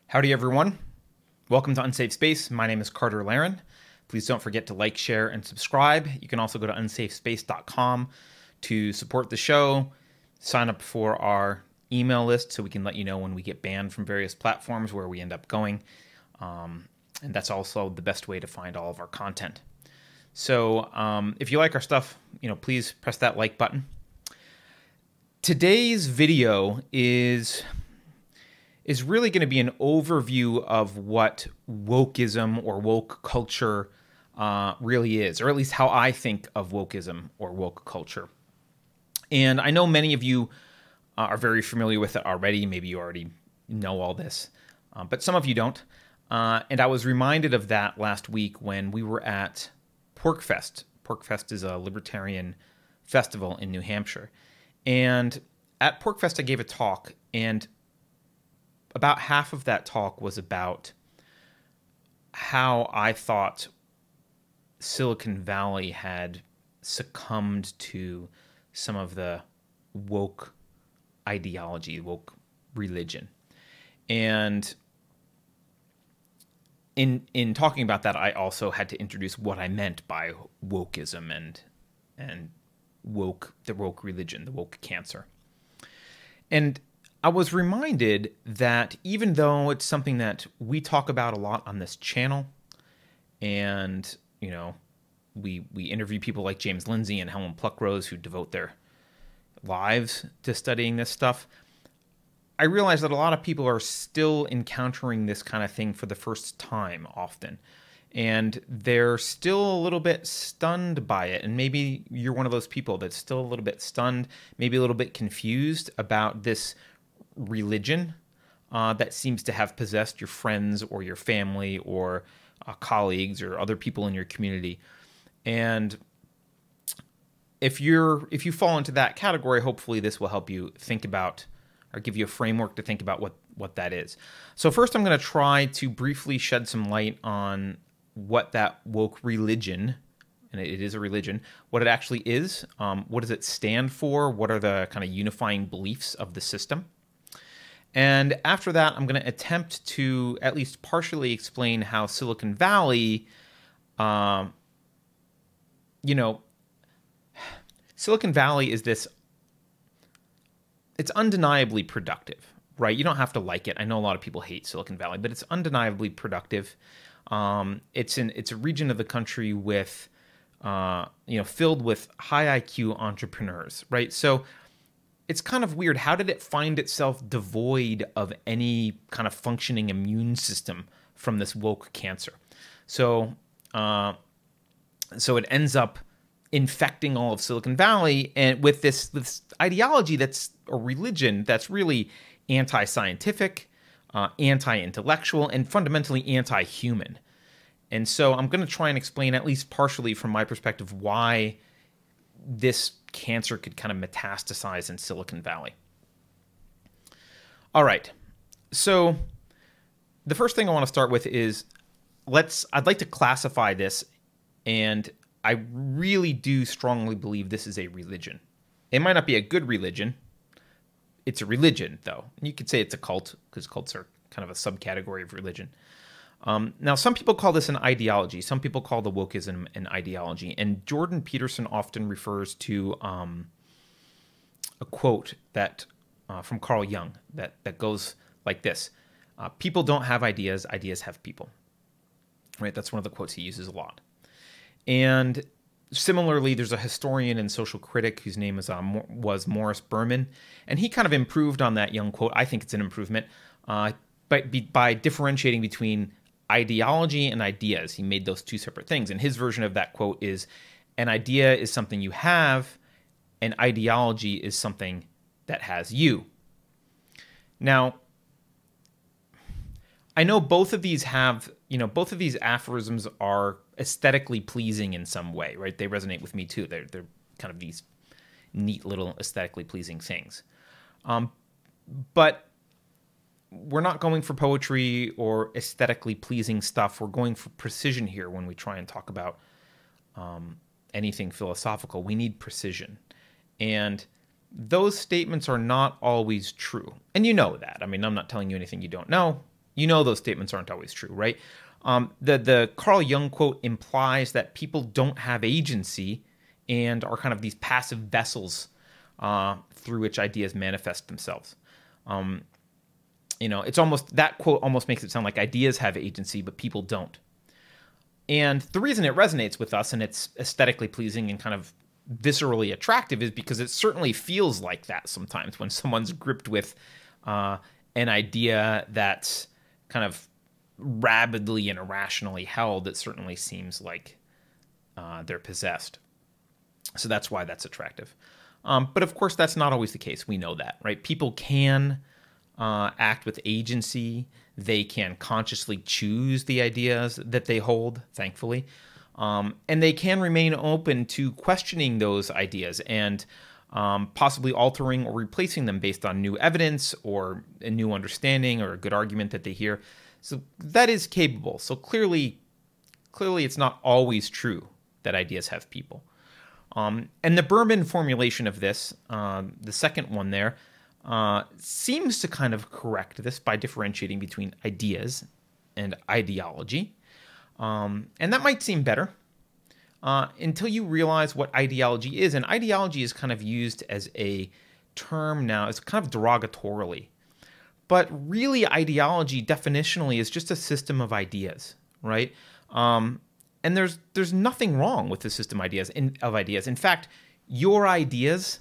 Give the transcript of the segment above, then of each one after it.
Howdy, everyone. Welcome to Unsafe Space. My name is Carter Laren. Please don't forget to like, share, and subscribe. You can also go to unsafespace.com to support the show, sign up for our email list so we can let you know when we get banned from various platforms where we end up going. And that's also the best way to find all of our content. So if you like our stuff, please press that like button. Today's video is really going to be an overview of what wokeism or woke culture really is, or at least how I think of wokeism or woke culture. And I know many of you are very familiar with it already. Maybe you already know all this, but some of you don't. And I was reminded of that last week when we were at PorcFest. PorcFest is a libertarian festival in New Hampshire. And at PorcFest, I gave a talk, and about half of that talk was about how I thought Silicon Valley had succumbed to some of the woke ideology, woke religion. And in talking about that, I also had to introduce what I meant by wokeism and the woke religion, the woke cancer. And I was reminded that even though it's something that we talk about a lot on this channel, and we interview people like James Lindsay and Helen Pluckrose who devote their lives to studying this stuff, I realize that a lot of people are still encountering this kind of thing for the first time often. And they're still a little bit stunned by it. And maybe you're one of those people that's still a little bit stunned, maybe a little bit confused about this religion that seems to have possessed your friends or your family or colleagues or other people in your community. And if you fall into that category, hopefully this will help you think about or give you a framework to think about what that is. So first I'm going to try to briefly shed some light on what that woke religion, and it is a religion, what it actually is, what does it stand for, what are the kind of unifying beliefs of the system. And after that, I'm going to attempt to at least partially explain how Silicon Valley, Silicon Valley is this, it's undeniably productive, right? You don't have to like it. I know a lot of people hate Silicon Valley, but it's undeniably productive. It's a region of the country with, filled with high IQ entrepreneurs, right? So it's kind of weird. How did it find itself devoid of any kind of functioning immune system from this woke cancer? So it ends up infecting all of Silicon Valley, and with this ideology that's a religion that's really anti-scientific, anti-intellectual, and fundamentally anti-human. And so I'm going to try and explain, at least partially from my perspective, why this cancer could kind of metastasize in Silicon Valley. All right. So the first thing I want to start with is I'd like to classify this, and I really do strongly believe this is a religion. It might not be a good religion. It's a religion, though. You could say it's a cult, because cults are kind of a subcategory of religion. Now, some people call this an ideology. Some people call the wokeism an ideology. And Jordan Peterson often refers to a quote that from Carl Jung that goes like this. People don't have ideas. Ideas have people. Right? That's one of the quotes he uses a lot. And similarly, there's a historian and social critic whose name was Morris Berman. And he kind of improved on that Jung quote. I think it's an improvement. But by differentiating between ideology and ideas. He made those two separate things. And his version of that quote is, an idea is something you have, and ideology is something that has you. Now, I know both of these aphorisms are aesthetically pleasing in some way, right? They resonate with me too. They're kind of these neat little aesthetically pleasing things. But we're not going for poetry or aesthetically pleasing stuff. We're going for precision here when we try and talk about anything philosophical. We need precision. And those statements are not always true. And you know that. I mean, I'm not telling you anything you don't know. You know those statements aren't always true, right? The Carl Jung quote implies that people don't have agency and are kind of these passive vessels through which ideas manifest themselves. It's almost, that quote almost makes it sound like ideas have agency, but people don't. And the reason it resonates with us and it's aesthetically pleasing and kind of viscerally attractive is because it certainly feels like that sometimes when someone's gripped with an idea that's kind of rabidly and irrationally held. It certainly seems like they're possessed. So that's why that's attractive. But of course, that's not always the case. We know that, right? People can act with agency. They can consciously choose the ideas that they hold, thankfully. And they can remain open to questioning those ideas and possibly altering or replacing them based on new evidence or a new understanding or a good argument that they hear. So that is capable. So clearly it's not always true that ideas have people. And the Berman formulation of this, the second one there, seems to kind of correct this by differentiating between ideas and ideology. And that might seem better until you realize what ideology is. And ideology is kind of used as a term now, it's kind of derogatorily. But really, ideology definitionally is just a system of ideas, right? And there's nothing wrong with the system of ideas. In fact, your ideas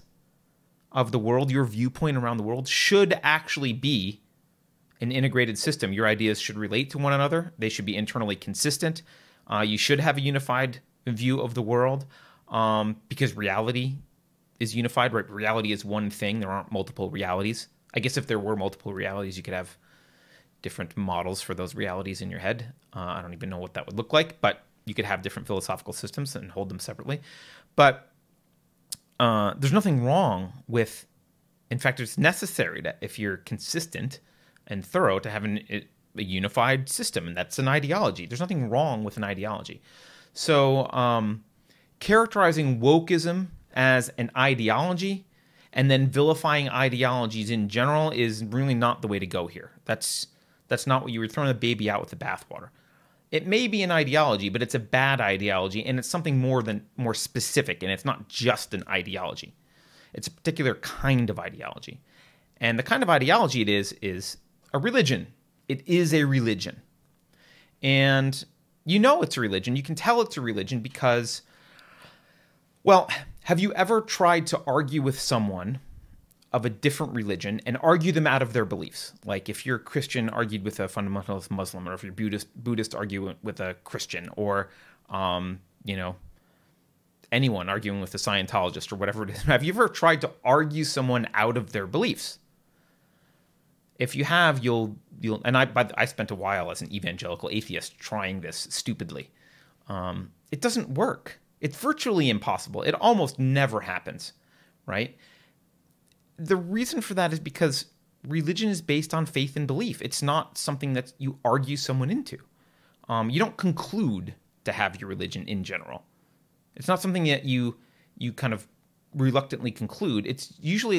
of the world, your viewpoint around the world, should actually be an integrated system. Your ideas should relate to one another. They should be internally consistent. You should have a unified view of the world because reality is unified, right? Reality is one thing. There aren't multiple realities. I guess if there were multiple realities, you could have different models for those realities in your head. I don't even know what that would look like, but you could have different philosophical systems and hold them separately. But there's nothing wrong with, in fact, it's necessary that if you're consistent and thorough to have a unified system, and that's an ideology. There's nothing wrong with an ideology. So characterizing wokeism as an ideology and then vilifying ideologies in general is really not the way to go here. That's not what you were throwing the baby out with the bathwater. It may be an ideology, but it's a bad ideology, and it's something more specific, and it's not just an ideology. It's a particular kind of ideology. And the kind of ideology it is a religion. It is a religion. And you know it's a religion. You can tell it's a religion because, well, have you ever tried to argue with someone of a different religion and argue them out of their beliefs? Like if you're a Christian, argued with a fundamentalist Muslim, or if you're Buddhist, argue with a Christian, or anyone arguing with a Scientologist or whatever it is. Have you ever tried to argue someone out of their beliefs? If you have, you'll and I spent a while as an evangelical atheist trying this stupidly. It doesn't work. It's virtually impossible. It almost never happens, right? The reason for that is because religion is based on faith and belief. It's not something that you argue someone into. You don't conclude to have your religion in general. It's not something that you kind of reluctantly conclude. It's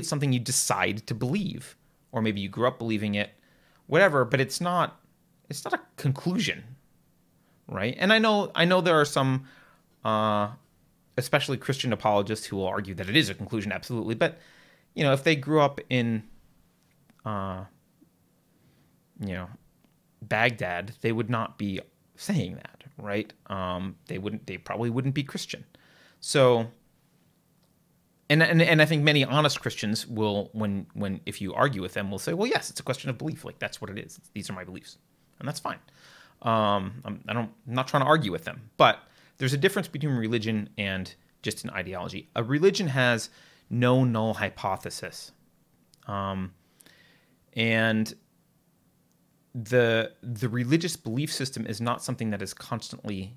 something you decide to believe, or maybe you grew up believing it, whatever. But it's not a conclusion, right? And I know there are some, especially Christian apologists, who will argue that it is a conclusion, absolutely. But if they grew up in, Baghdad, they would not be saying that, right? They probably wouldn't be Christian. So, and I think many honest Christians will, when if you argue with them, will say, well, yes, it's a question of belief. Like that's what it is. These are my beliefs, and that's fine. I'm not trying to argue with them, but there's a difference between religion and just an ideology. A religion has no null hypothesis, and the religious belief system is not something that is constantly.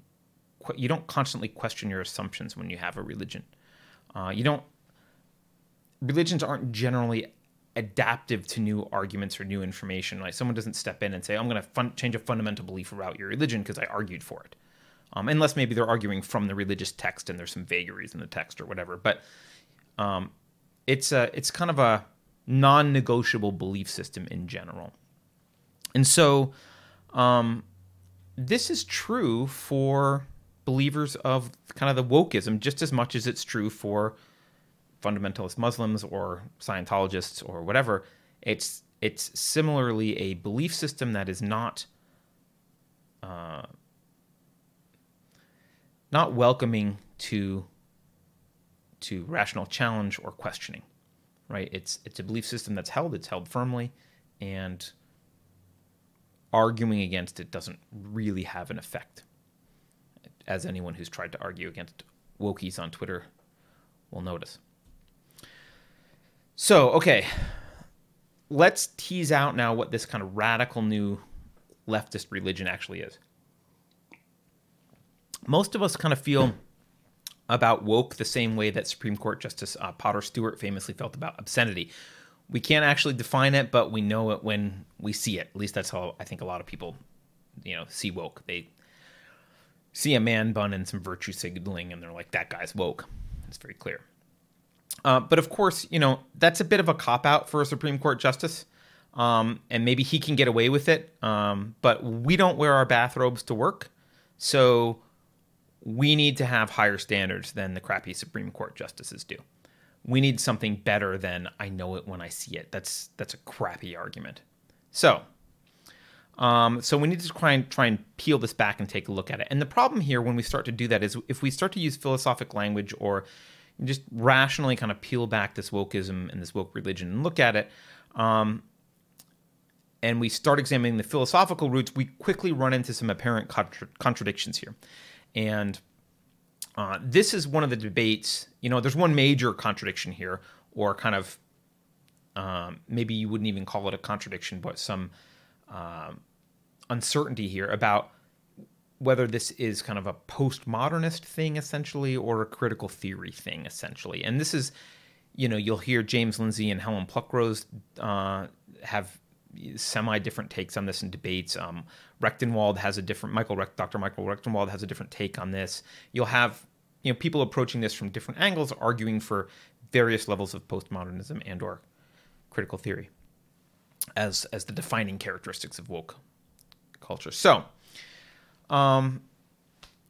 You don't constantly question your assumptions when you have a religion. Religions aren't generally adaptive to new arguments or new information. Like someone doesn't step in and say, I'm going to change a fundamental belief about your religion because I argued for it. Unless maybe they're arguing from the religious text and there's some vagaries in the text or whatever. But it's kind of a non-negotiable belief system in general. And so This is true for believers of kind of the wokeism just as much as it's true for fundamentalist Muslims or Scientologists or whatever. It's similarly a belief system that is not welcoming to rational challenge or questioning, right? It's a belief system that's held firmly, and arguing against it doesn't really have an effect, as anyone who's tried to argue against wokies on Twitter will notice. So, okay, let's tease out now what this kind of radical new leftist religion actually is. Most of us kind of feel about woke the same way that Supreme Court Justice Potter Stewart famously felt about obscenity. We can't actually define it, but we know it when we see it. At least that's how I think a lot of people, see woke. They see a man bun and some virtue signaling, and they're like, that guy's woke. It's very clear. But of course, that's a bit of a cop-out for a Supreme Court justice. And maybe he can get away with it. But we don't wear our bathrobes to work. So we need to have higher standards than the crappy Supreme Court justices do. We need something better than I know it when I see it. That's a crappy argument. So we need to try and peel this back and take a look at it. And the problem here when we start to do that is if we start to use philosophic language or just rationally kind of peel back this wokeism and this woke religion and look at it, and we start examining the philosophical roots, we quickly run into some apparent contradictions here. And this is one of the debates, there's one major contradiction here, or kind of maybe you wouldn't even call it a contradiction, but some uncertainty here about whether this is kind of a postmodernist thing, essentially, or a critical theory thing, essentially. And this is, you'll hear James Lindsay and Helen Pluckrose have semi-different takes on this in debates. Rechtenwald has a different, Dr. Michael Rechtenwald has a different take on this. You'll have, people approaching this from different angles, arguing for various levels of postmodernism and or critical theory as the defining characteristics of woke culture. So,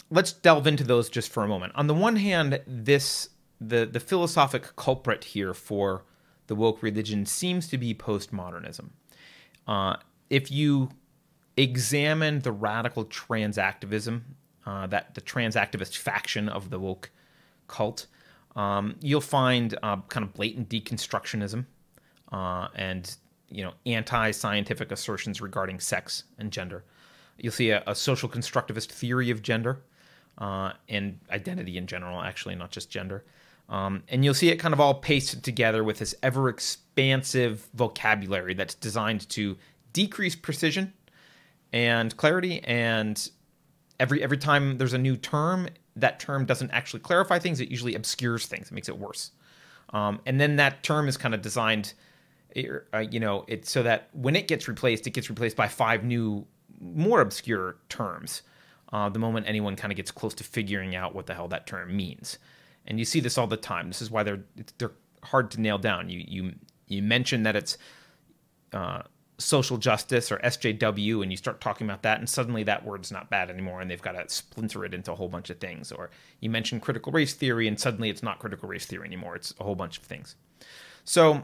let's delve into those just for a moment. On the one hand, the philosophic culprit here for the woke religion seems to be postmodernism. If you examine the radical transactivism, that the transactivist faction of the woke cult, you'll find kind of blatant deconstructionism and anti-scientific assertions regarding sex and gender. You'll see a social constructivist theory of gender and identity in general, actually, not just gender. And you'll see it kind of all pasted together with this ever-expansive vocabulary that's designed to decrease precision and clarity. And every time there's a new term, that term doesn't actually clarify things. It usually obscures things. It makes it worse. And then that term is kind of designed, it's so that when it gets replaced by 5 new, more obscure terms the moment anyone kind of gets close to figuring out what the hell that term means. And you see this all the time. This is why they're hard to nail down. You mention that it's social justice or SJW, and you start talking about that, and suddenly that word's not bad anymore, and they've got to splinter it into a whole bunch of things. Or you mention critical race theory, and suddenly it's not critical race theory anymore. It's a whole bunch of things. So,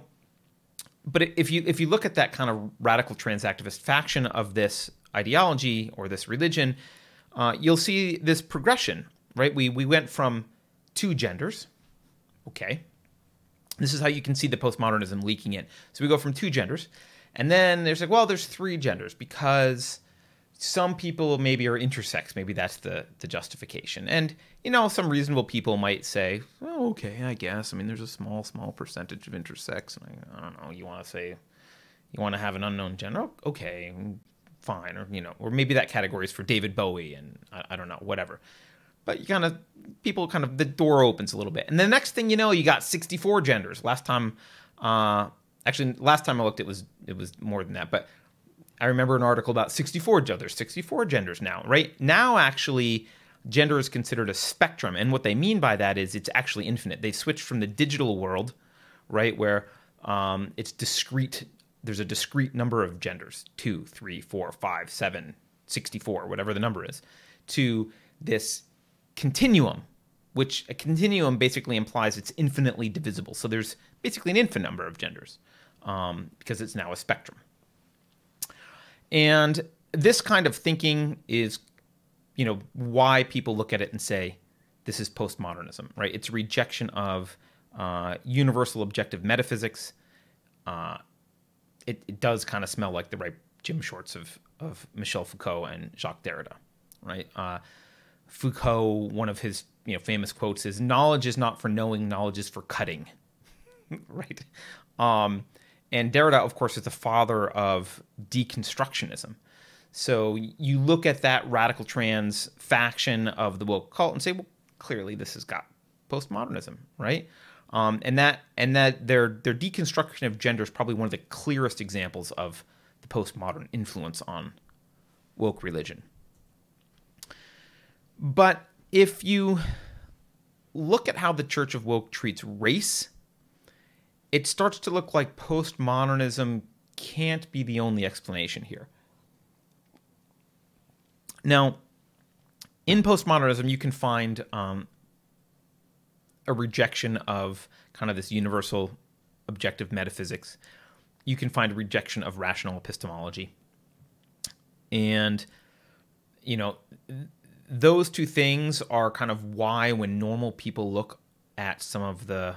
but if you look at that kind of radical transactivist faction of this ideology or this religion, you'll see this progression, right? We went from 2 genders. Okay. This is how you can see the postmodernism leaking in. So we go from 2 genders, and then there's there's 3 genders because some people maybe are intersex. Maybe that's the justification. And, some reasonable people might say, well, okay, I guess. I mean, there's a small percentage of intersex. And I don't know, you want to have an unknown gender? Okay, fine. Or, or maybe that category is for David Bowie and I don't know, whatever. But the door opens a little bit. And the next thing you know, you got 64 genders. Last time I looked, it was more than that. But I remember an article about 64 genders. 64 genders now, right? Now, actually, gender is considered a spectrum. And what they mean by that is it's actually infinite. They switched from the digital world, right, where it's discrete. There's a discrete number of genders, 2, 3, 4, 5, 7, 64, whatever the number is, to this continuum, which a continuum basically implies it's infinitely divisible. So there's basically an infinite number of genders because it's now a spectrum. And this kind of thinking is, why people look at it and say, this is postmodernism, right? It's a rejection of universal objective metaphysics. It does kind of smell like the right gym shorts of Michel Foucault and Jacques Derrida, right? Foucault, one of his famous quotes is, "Knowledge is not for knowing, knowledge is for cutting," right? And Derrida, of course, is the father of deconstructionism. So you look at that radical trans faction of the woke cult and say, well, clearly this has got postmodernism, right? And that their deconstruction of gender is probably one of the clearest examples of the postmodern influence on woke religion. But if you look at how the Church of Woke treats race, it starts to look like postmodernism can't be the only explanation here. Now, in postmodernism, you can find a rejection of kind of this universal objective metaphysics. You can find a rejection of rational epistemology. And, those two things are kind of why when normal people look at some of the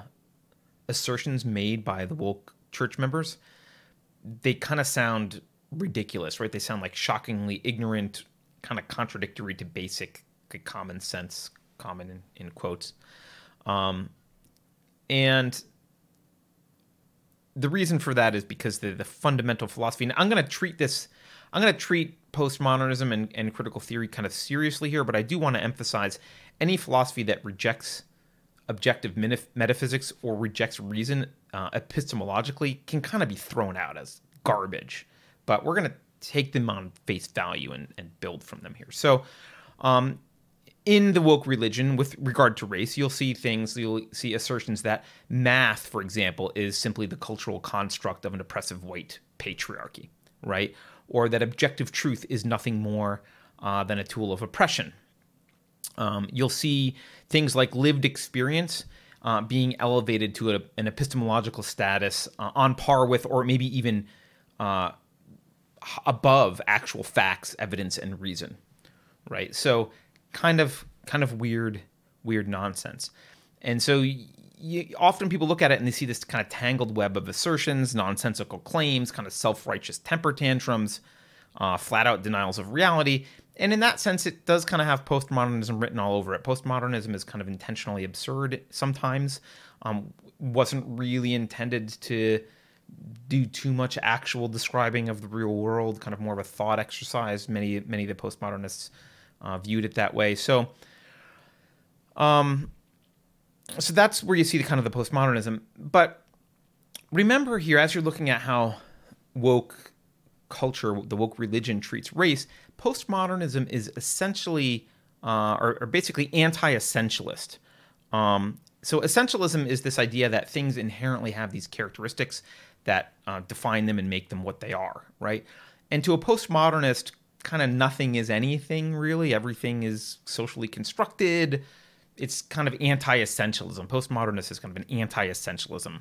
assertions made by the woke church members, they kind of sound ridiculous, right? They sound like shockingly ignorant, kind of contradictory to basic common sense, common in quotes. And the reason for that is because the fundamental philosophy, and I'm going to treat postmodernism and critical theory kind of seriously here, but I do want to emphasize any philosophy that rejects objective metaphysics or rejects reason epistemologically can kind of be thrown out as garbage. But we're going to take them on face value and build from them here. So in the woke religion, with regard to race, you'll see assertions that math, for example, is simply the cultural construct of an oppressive white patriarchy, right? Or that objective truth is nothing more than a tool of oppression. You'll see things like lived experience being elevated to an epistemological status on par with, or maybe even above actual facts, evidence, and reason, right? So kind of weird nonsense. And so often people look at it and they see this kind of tangled web of assertions, nonsensical claims, kind of self-righteous temper tantrums, flat-out denials of reality. And in that sense, it does kind of have postmodernism written all over it. Postmodernism is kind of intentionally absurd sometimes. Wasn't really intended to do too much actual describing of the real world, kind of more of a thought exercise. Many of the postmodernists viewed it that way. So that's where you see the kind of the postmodernism. But remember here, as you're looking at how woke culture, the woke religion treats race, postmodernism is essentially or basically anti-essentialist. So essentialism is this idea that things inherently have these characteristics that define them and make them what they are, right? And to a postmodernist, kind of nothing is anything, really. Everything is socially constructed. It's kind of anti-essentialism. Postmodernist is kind of an anti-essentialism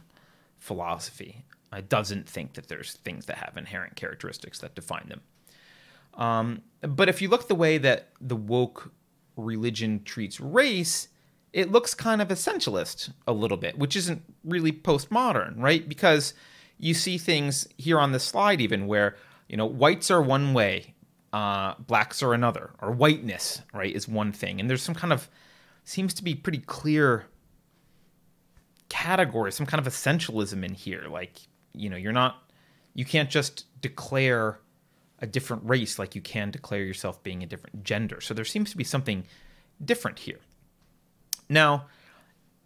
philosophy. It doesn't think that there's things that have inherent characteristics that define them. But if you look the way that the woke religion treats race, it looks kind of essentialist a little bit, which isn't really postmodern, right? Because you see things here on this slide even where, whites are one way, blacks are another, or whiteness, right, is one thing. And there's some kind of, seems to be pretty clear category, some kind of essentialism in here. Like, you can't just declare a different race like you can declare yourself being a different gender. So there seems to be something different here. Now,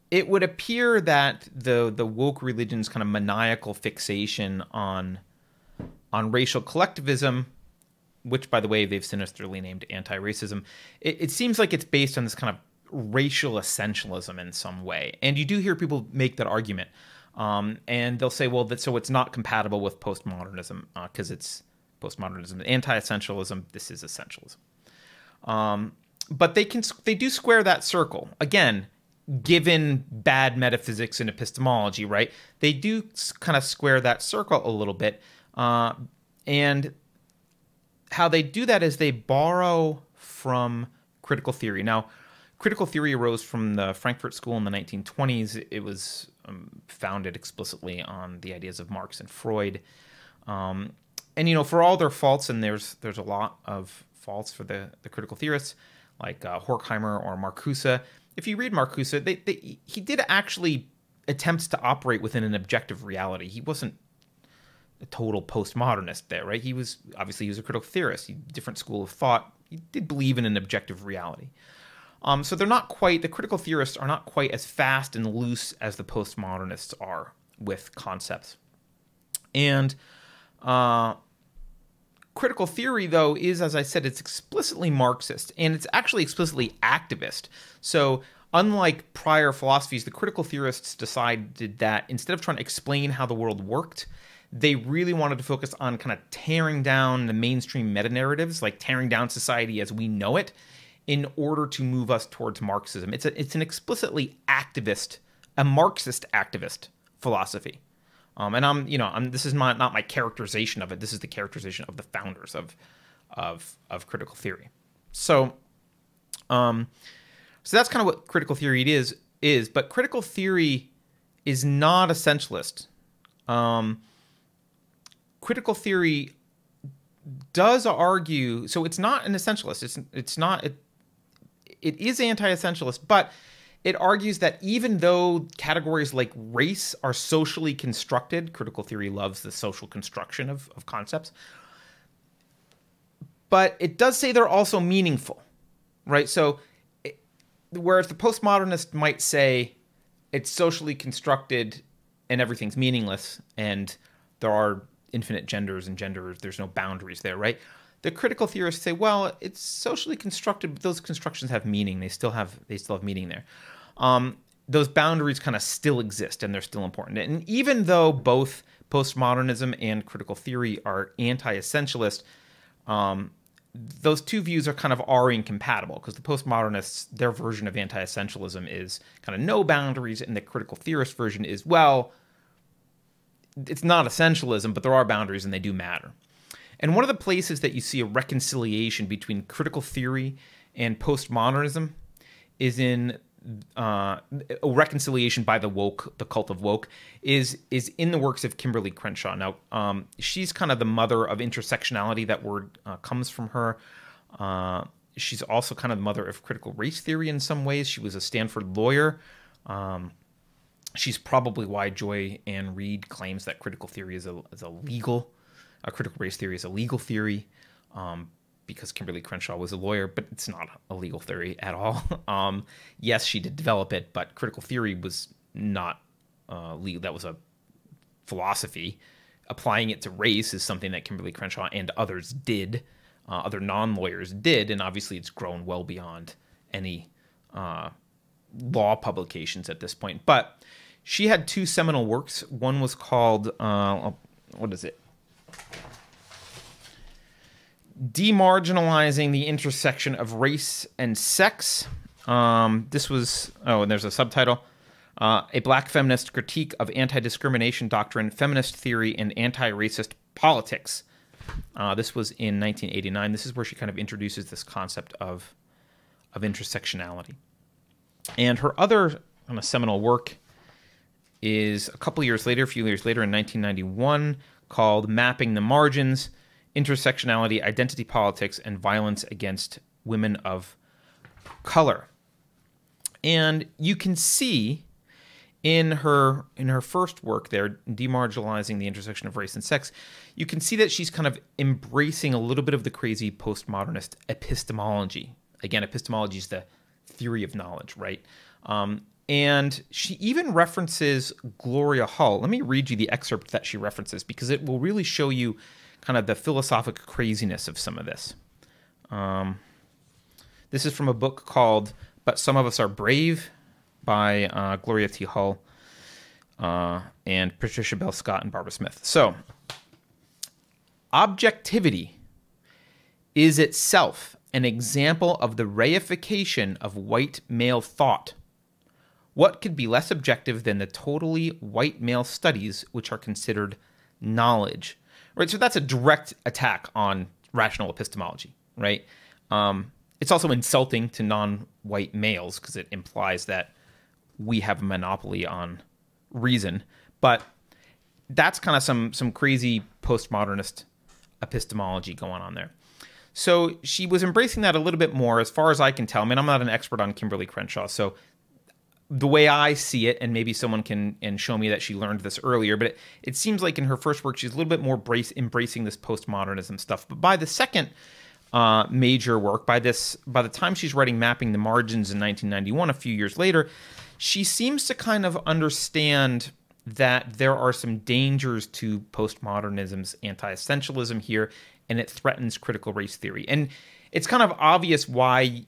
it would appear that the woke religion's kind of maniacal fixation on racial collectivism, which, by the way, they've sinisterly named anti-racism, it seems like it's based on this kind of racial essentialism in some way. And you do hear people make that argument. And they'll say, well, so it's not compatible with postmodernism because it's postmodernism, anti-essentialism. This is essentialism. But they do square that circle. Again, given bad metaphysics and epistemology, right? They do kind of square that circle a little bit. And how they do that is they borrow from critical theory. Now, critical theory arose from the Frankfurt School in the 1920s. It was founded explicitly on the ideas of Marx and Freud. And, for all their faults, and there's a lot of faults for the critical theorists, like Horkheimer or Marcuse. If you read Marcuse, he did actually attempt to operate within an objective reality. He wasn't a total postmodernist there, right? He was a critical theorist, different school of thought. He did believe in an objective reality. So the critical theorists are not quite as fast and loose as the postmodernists are with concepts. And critical theory, though, is, as I said, it's explicitly Marxist, and it's actually explicitly activist. So unlike prior philosophies, the critical theorists decided that instead of trying to explain how the world worked, they really wanted to focus on kind of tearing down the mainstream meta-narratives, like tearing down society as we know it, in order to move us towards Marxism. It's an explicitly activist, a Marxist activist philosophy. And this is not my characterization of it. This is the characterization of the founders of critical theory. So that's kind of what critical theory is. But critical theory is not essentialist. Critical theory does argue, so it's not an essentialist. It is anti-essentialist, but it argues that even though categories like race are socially constructed, critical theory loves the social construction of concepts, but it does say they're also meaningful, right? So whereas the postmodernist might say it's socially constructed and everything's meaningless and there are infinite genders and there's no boundaries there, right? The critical theorists say, well, it's socially constructed, but those constructions have meaning. They still have meaning there. Those boundaries kind of still exist, and they're still important. And even though both postmodernism and critical theory are anti-essentialist, those two views are incompatible, because the postmodernists, their version of anti-essentialism is kind of no boundaries, and the critical theorist version is, well, it's not essentialism, but there are boundaries and they do matter. And one of the places that you see a reconciliation between critical theory and postmodernism is in a reconciliation by the cult of woke, is in the works of Kimberlee Crenshaw. Now, she's kind of the mother of intersectionality. That word comes from her. She's also kind of the mother of critical race theory in some ways. She was a Stanford lawyer. She's probably why Joy Ann Reid claims that critical theory is a legal. Critical race theory is a legal theory, because Kimberlee Crenshaw was a lawyer, but it's not a legal theory at all. Yes, she did develop it, but critical theory was not legal. That was a philosophy. Applying it to race is something that Kimberlee Crenshaw and others did, other non-lawyers did, and obviously it's grown well beyond any law publications at this point. But she had two seminal works. One was called, what is it? Demarginalizing the Intersection of Race and Sex. This was, and there's a subtitle, A Black Feminist Critique of Anti-Discrimination Doctrine, Feminist Theory, and Anti-Racist Politics. This was in 1989. This is where she kind of introduces this concept of intersectionality. And her other kind of seminal work is a few years later, in 1991, called Mapping the Margins, Intersectionality, Identity Politics, and Violence Against Women of Color. And you can see in her first work there, Demarginalizing the Intersection of Race and Sex, you can see that she's kind of embracing a little bit of the crazy postmodernist epistemology. Again, epistemology is the theory of knowledge, right? And she even references Gloria Hull. Let me read you the excerpt that she references, because it will really show you kind of the philosophic craziness of some of this. This is from a book called But Some of Us Are Brave by Gloria T. Hull and Patricia Bell Scott and Barbara Smith. So objectivity is itself an example of the reification of white male thought. What could be less objective than the totally white male studies which are considered knowledge? Right, so that's a direct attack on rational epistemology, right? It's also insulting to non-white males because it implies that we have a monopoly on reason. But that's kind of some crazy postmodernist epistemology going on there. So she was embracing that a little bit more, as far as I can tell. I mean, I'm not an expert on Kimberlee Crenshaw, so the way I see it, and maybe someone can show me that she learned this earlier, but it seems like in her first work, she's a little bit more embracing this postmodernism stuff. But by the second major work, by the time she's writing Mapping the Margins in 1991, a few years later, she seems to kind of understand that there are some dangers to postmodernism's anti-essentialism here, and it threatens critical race theory. And it's kind of obvious why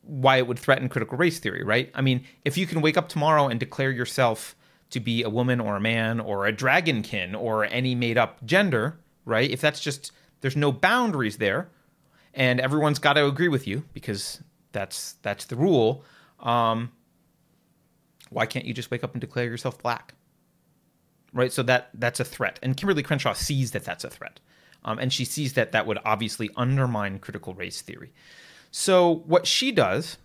it would threaten critical race theory, right? I mean, if you can wake up tomorrow and declare yourself to be a woman or a man or a dragonkin or any made-up gender, right? If that's just, there's no boundaries there, and everyone's got to agree with you because that's the rule, why can't you just wake up and declare yourself black? Right? So that's a threat. And Kimberlee Crenshaw sees that that's a threat. And she sees that would obviously undermine critical race theory. So what she does,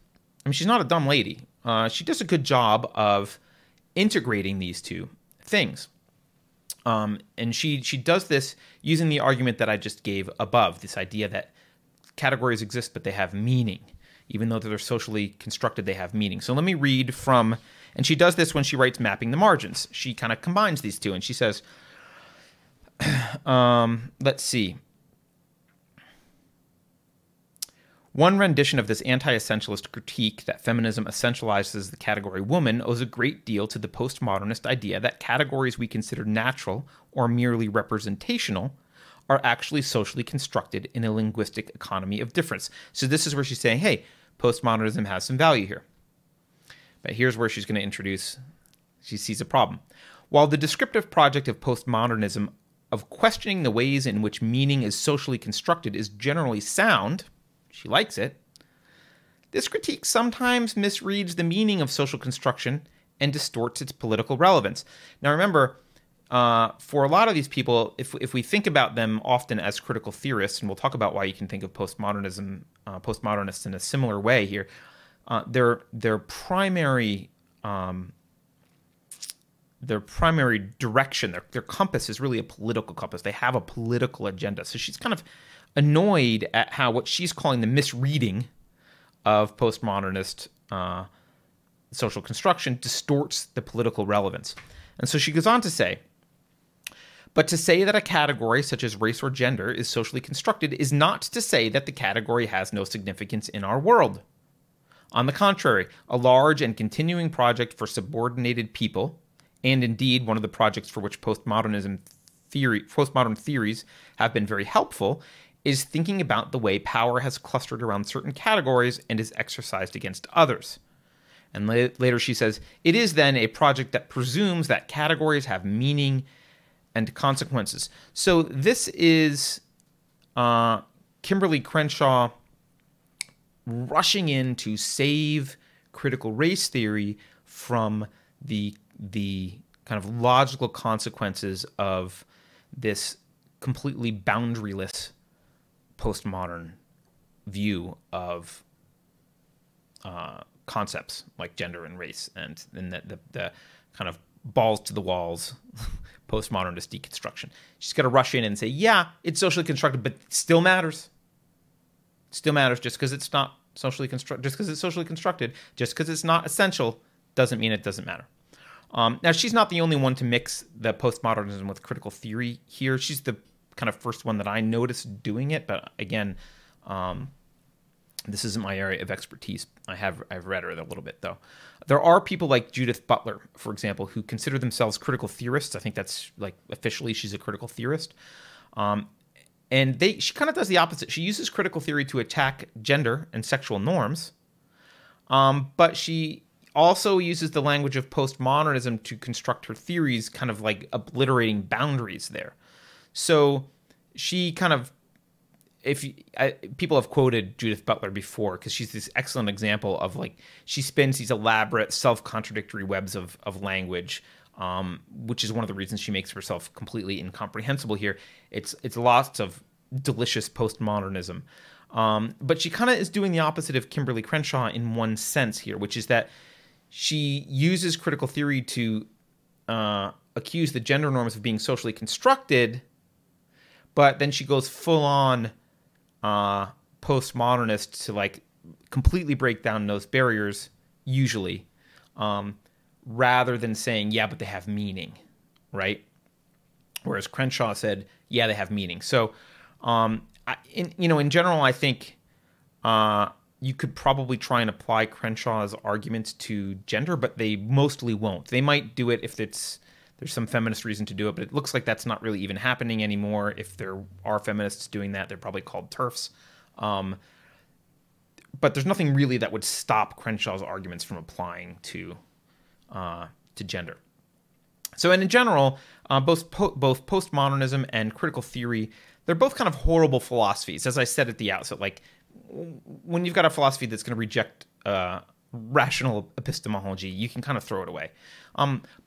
I mean, she's not a dumb lady. She does a good job of integrating these two things. And she does this using the argument that I just gave above, this idea that categories exist, but they have meaning. Even though they're socially constructed, they have meaning. So let me read from, and she does this when she writes Mapping the Margins. She kind of combines these two, and she says, let's see. One rendition of this anti-essentialist critique that feminism essentializes the category woman owes a great deal to the postmodernist idea that categories we consider natural or merely representational are actually socially constructed in a linguistic economy of difference. So this is where she's saying, hey, postmodernism has some value here. But here's where she's going to introduce, she sees a problem. While the descriptive project of postmodernism of questioning the ways in which meaning is socially constructed is generally sound, she likes it, this critique sometimes misreads the meaning of social construction and distorts its political relevance. Now remember, for a lot of these people, if we think about them often as critical theorists, and we'll talk about why you can think of postmodernists in a similar way here, their primary direction, their compass is really a political compass. They have a political agenda. So she's kind of annoyed at how what she's calling the misreading of postmodernist social construction distorts the political relevance. And so she goes on to say, but to say that a category such as race or gender is socially constructed is not to say that the category has no significance in our world. On the contrary, a large and continuing project for subordinated people, and indeed one of the projects for which postmodern theories have been very helpful, is thinking about the way power has clustered around certain categories and is exercised against others. And later she says, it is then a project that presumes that categories have meaning and consequences. So this is Kimberlee Crenshaw rushing in to save critical race theory from the kind of logical consequences of this completely boundaryless postmodern view of concepts like gender and race, and the kind of balls to the walls postmodernist deconstruction. She's got to rush in and say, yeah, it's socially constructed, but it still matters. It still matters just because it's not socially constructed. Just because it's socially constructed, just because it's not essential, doesn't mean it doesn't matter. Now, she's not the only one to mix the postmodernism with critical theory here. She's the kind of first one that I noticed doing it, but again, this isn't my area of expertise. I've read her a little bit, though. There are people like Judith Butler, for example, who consider themselves critical theorists. I think that's, like, officially she's a critical theorist. And she kind of does the opposite. She uses critical theory to attack gender and sexual norms, but she also uses the language of postmodernism to construct her theories, kind of like obliterating boundaries there. So she kind of, people have quoted Judith Butler before because she's this excellent example of like she spins these elaborate self-contradictory webs of language, which is one of the reasons she makes herself completely incomprehensible here. It's lots of delicious postmodernism, but she kind of is doing the opposite of Kimberlee Crenshaw in one sense here, which is that she uses critical theory to accuse the gender norms of being socially constructed, but then she goes full on postmodernist to like completely break down those barriers, usually, rather than saying, yeah, but they have meaning, right? Whereas Crenshaw said, yeah, they have meaning. So, in general, I think you could probably try and apply Crenshaw's arguments to gender, but they mostly won't. They might do it if there's some feminist reason to do it, but it looks like that's not really even happening anymore. If there are feminists doing that, they're probably called TERFs. But there's nothing really that would stop Crenshaw's arguments from applying to gender. So, and in general, both postmodernism and critical theory, they're both kind of horrible philosophies. As I said at the outset, like when you've got a philosophy that's going to reject rational epistemology, you can kind of throw it away.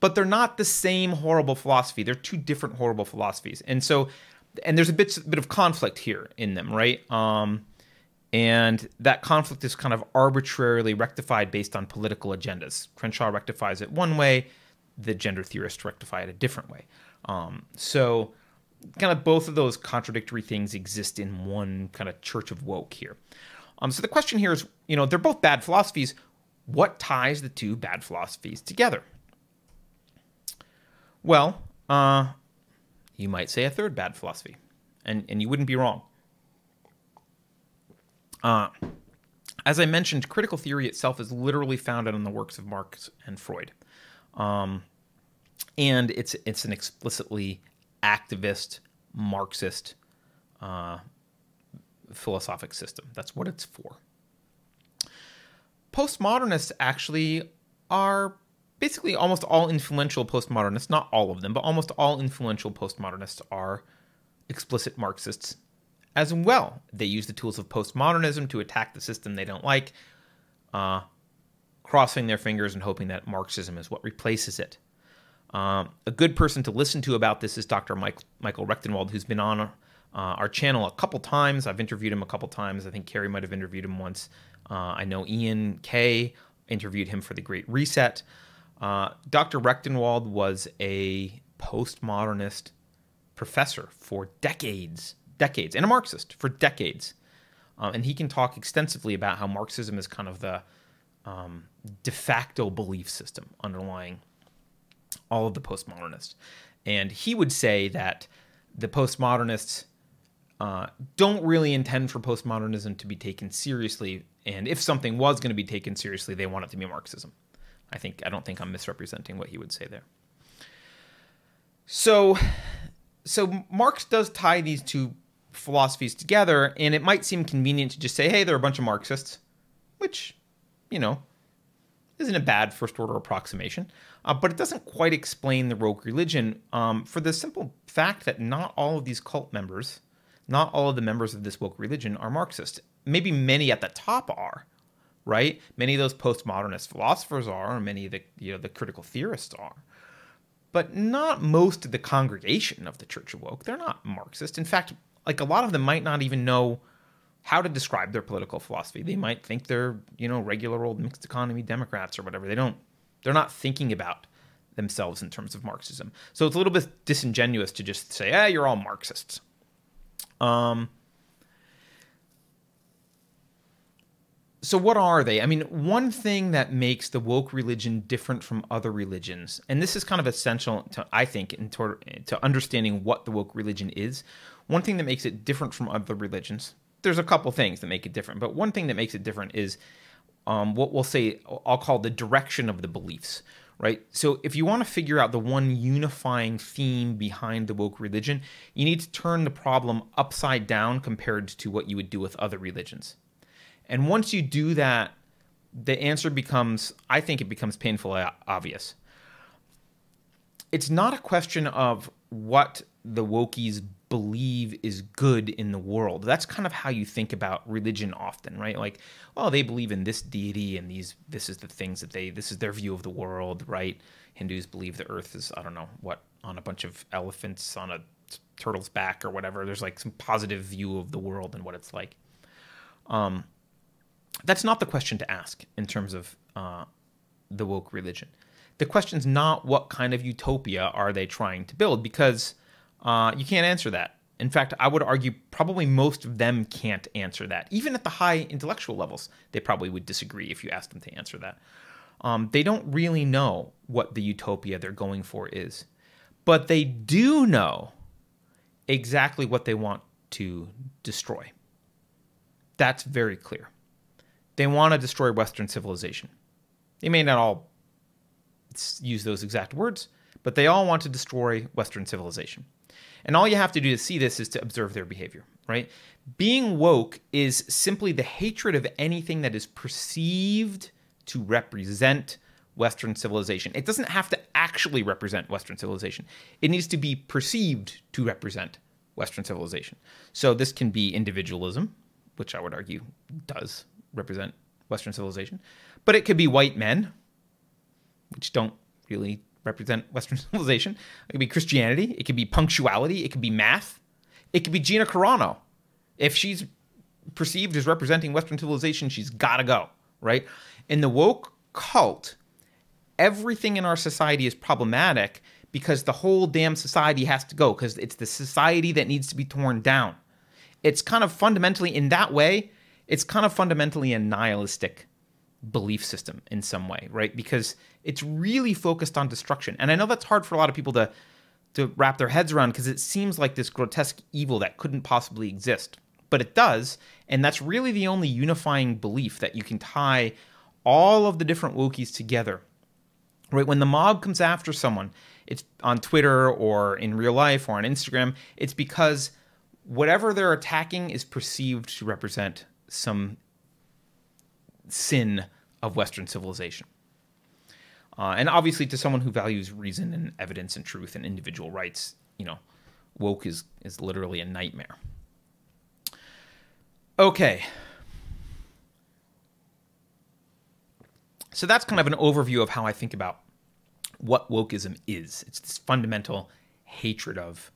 But they're not the same horrible philosophy. They're two different horrible philosophies. And there's a bit of conflict here in them, right? And that conflict is kind of arbitrarily rectified based on political agendas. Crenshaw rectifies it one way, the gender theorists rectify it a different way. So kind of both of those contradictory things exist in one kind of church of woke here. So the question here is, they're both bad philosophies. What ties the two bad philosophies together? Well, you might say a third bad philosophy, and you wouldn't be wrong. As I mentioned, critical theory itself is literally founded on the works of Marx and Freud. And it's an explicitly activist, Marxist philosophic system. That's what it's for. Postmodernists actually are basically almost all influential postmodernists, not all of them, but almost all influential postmodernists are explicit Marxists as well. They use the tools of postmodernism to attack the system they don't like, crossing their fingers and hoping that Marxism is what replaces it. A good person to listen to about this is Dr. Michael Rechtenwald, who's been on our channel a couple times. I've interviewed him a couple times. I think Carrie might have interviewed him once. I know Ian Kay interviewed him for The Great Reset. Dr. Rechtenwald was a postmodernist professor for decades, and a Marxist for decades. And he can talk extensively about how Marxism is kind of the de facto belief system underlying all of the postmodernists. And he would say that the postmodernists don't really intend for postmodernism to be taken seriously. And if something was going to be taken seriously, they want it to be Marxism. I don't think I'm misrepresenting what he would say there. So Marx does tie these two philosophies together, and it might seem convenient to just say, hey, they're a bunch of Marxists, which, isn't a bad first-order approximation. But it doesn't quite explain the rogue religion for the simple fact that not all of these cult members, not all of the members of this woke religion are Marxist. Maybe many at the top are, right? Many of those postmodernist philosophers are, and many of the critical theorists are. But not most of the congregation of the Church of Woke. They're not Marxist. In fact, like a lot of them might not even know how to describe their political philosophy. They might think they're, regular old mixed economy Democrats or whatever. They're not thinking about themselves in terms of Marxism. So it's a little bit disingenuous to just say, you're all Marxists. So what are they? I mean, one thing that makes the woke religion different from other religions, and this is kind of essential to, I think, to understanding what the woke religion is. One thing that makes it different from other religions, there's a couple things that make it different, but one thing that makes it different is what I'll call the direction of the beliefs, right? So if you want to figure out the one unifying theme behind the woke religion, you need to turn the problem upside down compared to what you would do with other religions. And once you do that, the answer becomes painfully obvious. It's not a question of what the wokies believe is good in the world. That's kind of how you think about religion often, right? Like, oh, they believe in this deity and this is the things that this is their view of the world, right? Hindus believe the earth is, I don't know, what, on a bunch of elephants on a turtle's back or whatever. There's like some positive view of the world and what it's like. That's not the question to ask in terms of the woke religion. The question's not what kind of utopia are they trying to build, because you can't answer that. In fact, I would argue probably most of them can't answer that. Even at the high intellectual levels, they probably would disagree if you asked them to answer that. They don't really know what the utopia they're going for is. But they do know exactly what they want to destroy. That's very clear. They want to destroy Western civilization. They may not all use those exact words, but they all want to destroy Western civilization. And all you have to do to see this is to observe their behavior, right? Being woke is simply the hatred of anything that is perceived to represent Western civilization. It doesn't have to actually represent Western civilization. It needs to be perceived to represent Western civilization. So this can be individualism, which I would argue does represent Western civilization. But it could be white men, which don't really represent Western civilization. It could be Christianity. It could be punctuality. It could be math. It could be Gina Carano. If she's perceived as representing Western civilization, she's got to go, right? In the woke cult, everything in our society is problematic because the whole damn society has to go, because it's the society that needs to be torn down. It's kind of fundamentally, in that way, it's kind of fundamentally a nihilistic belief system in some way, right? Because it's really focused on destruction. And I know that's hard for a lot of people to wrap their heads around, because it seems like this grotesque evil that couldn't possibly exist. But it does, and that's really the only unifying belief that you can tie all of the different wokies together. Right? When the mob comes after someone, it's on Twitter or in real life or on Instagram, it's because whatever they're attacking is perceived to represent some sin of Western civilization. And obviously, to someone who values reason and evidence and truth and individual rights, woke is literally a nightmare. Okay. So that's kind of an overview of how I think about what wokeism is. It's this fundamental hatred of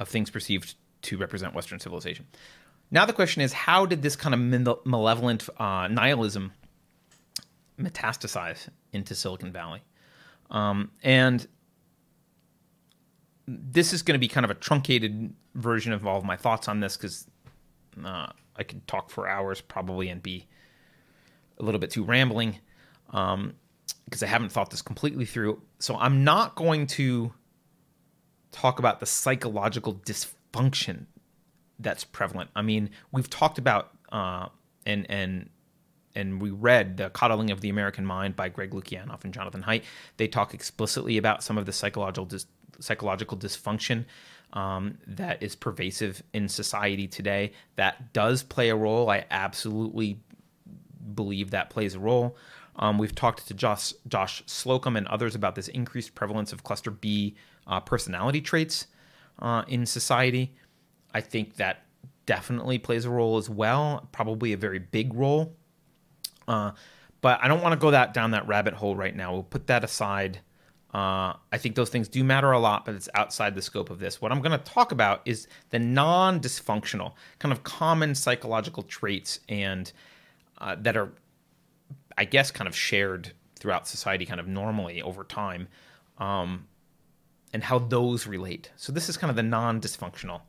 things perceived to represent Western civilization. Now the question is, how did this kind of malevolent nihilism metastasize into Silicon Valley? And this is going to be kind of a truncated version of all of my thoughts on this, because I could talk for hours probably and be a little bit too rambling, because I haven't thought this completely through. So I'm not going to talk about the psychological dysfunction that's prevalent. I mean, we've talked about and we read The Coddling of the American Mind by Greg Lukianoff and Jonathan Haidt. They talk explicitly about some of the psychological dysfunction that is pervasive in society today. That does play a role. I absolutely believe that plays a role. We've talked to Josh Slocum and others about this increased prevalence of cluster B personality traits in society. I think that definitely plays a role as well, probably a very big role. But I don't want to go down that rabbit hole right now. We'll put that aside. I think those things do matter a lot, but it's outside the scope of this. What I'm going to talk about is the non-dysfunctional, kind of common psychological traits and that are, I guess, kind of shared throughout society kind of normally over time, and how those relate. So this is kind of the non-dysfunctional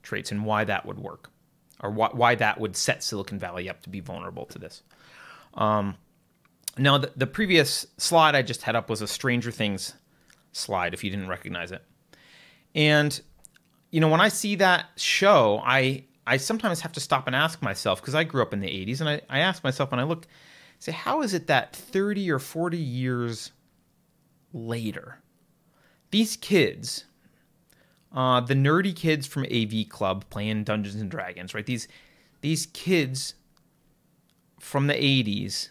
traits and why that would work, or why that would set Silicon Valley up to be vulnerable to this. Now, the previous slide I just had up was a Stranger Things slide, if you didn't recognize it. And, when I see that show, I sometimes have to stop and ask myself, because I grew up in the 80s, and I ask myself when I look, say, how is it that 30 or 40 years later, these kids, the nerdy kids from AV Club playing Dungeons and Dragons, right? These kids from the 80s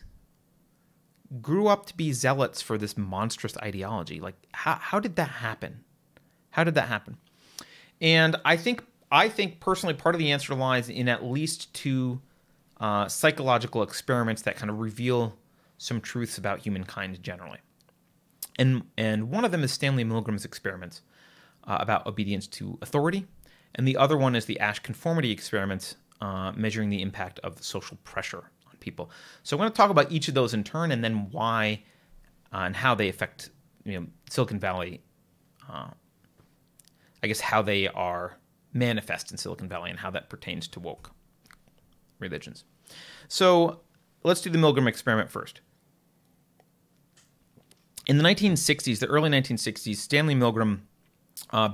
grew up to be zealots for this monstrous ideology. Like, how did that happen? How did that happen? And I think I think personally part of the answer lies in at least two psychological experiments that kind of reveal some truths about humankind generally. And one of them is Stanley Milgram's experiments about obedience to authority, and the other one is the Asch conformity experiments measuring the impact of social pressure on people. So I'm going to talk about each of those in turn, and then why and how they affect Silicon Valley. I guess how they are manifest in Silicon Valley and how that pertains to woke religions. So let's do the Milgram experiment first. In the 1960s, the early 1960s, Stanley Milgram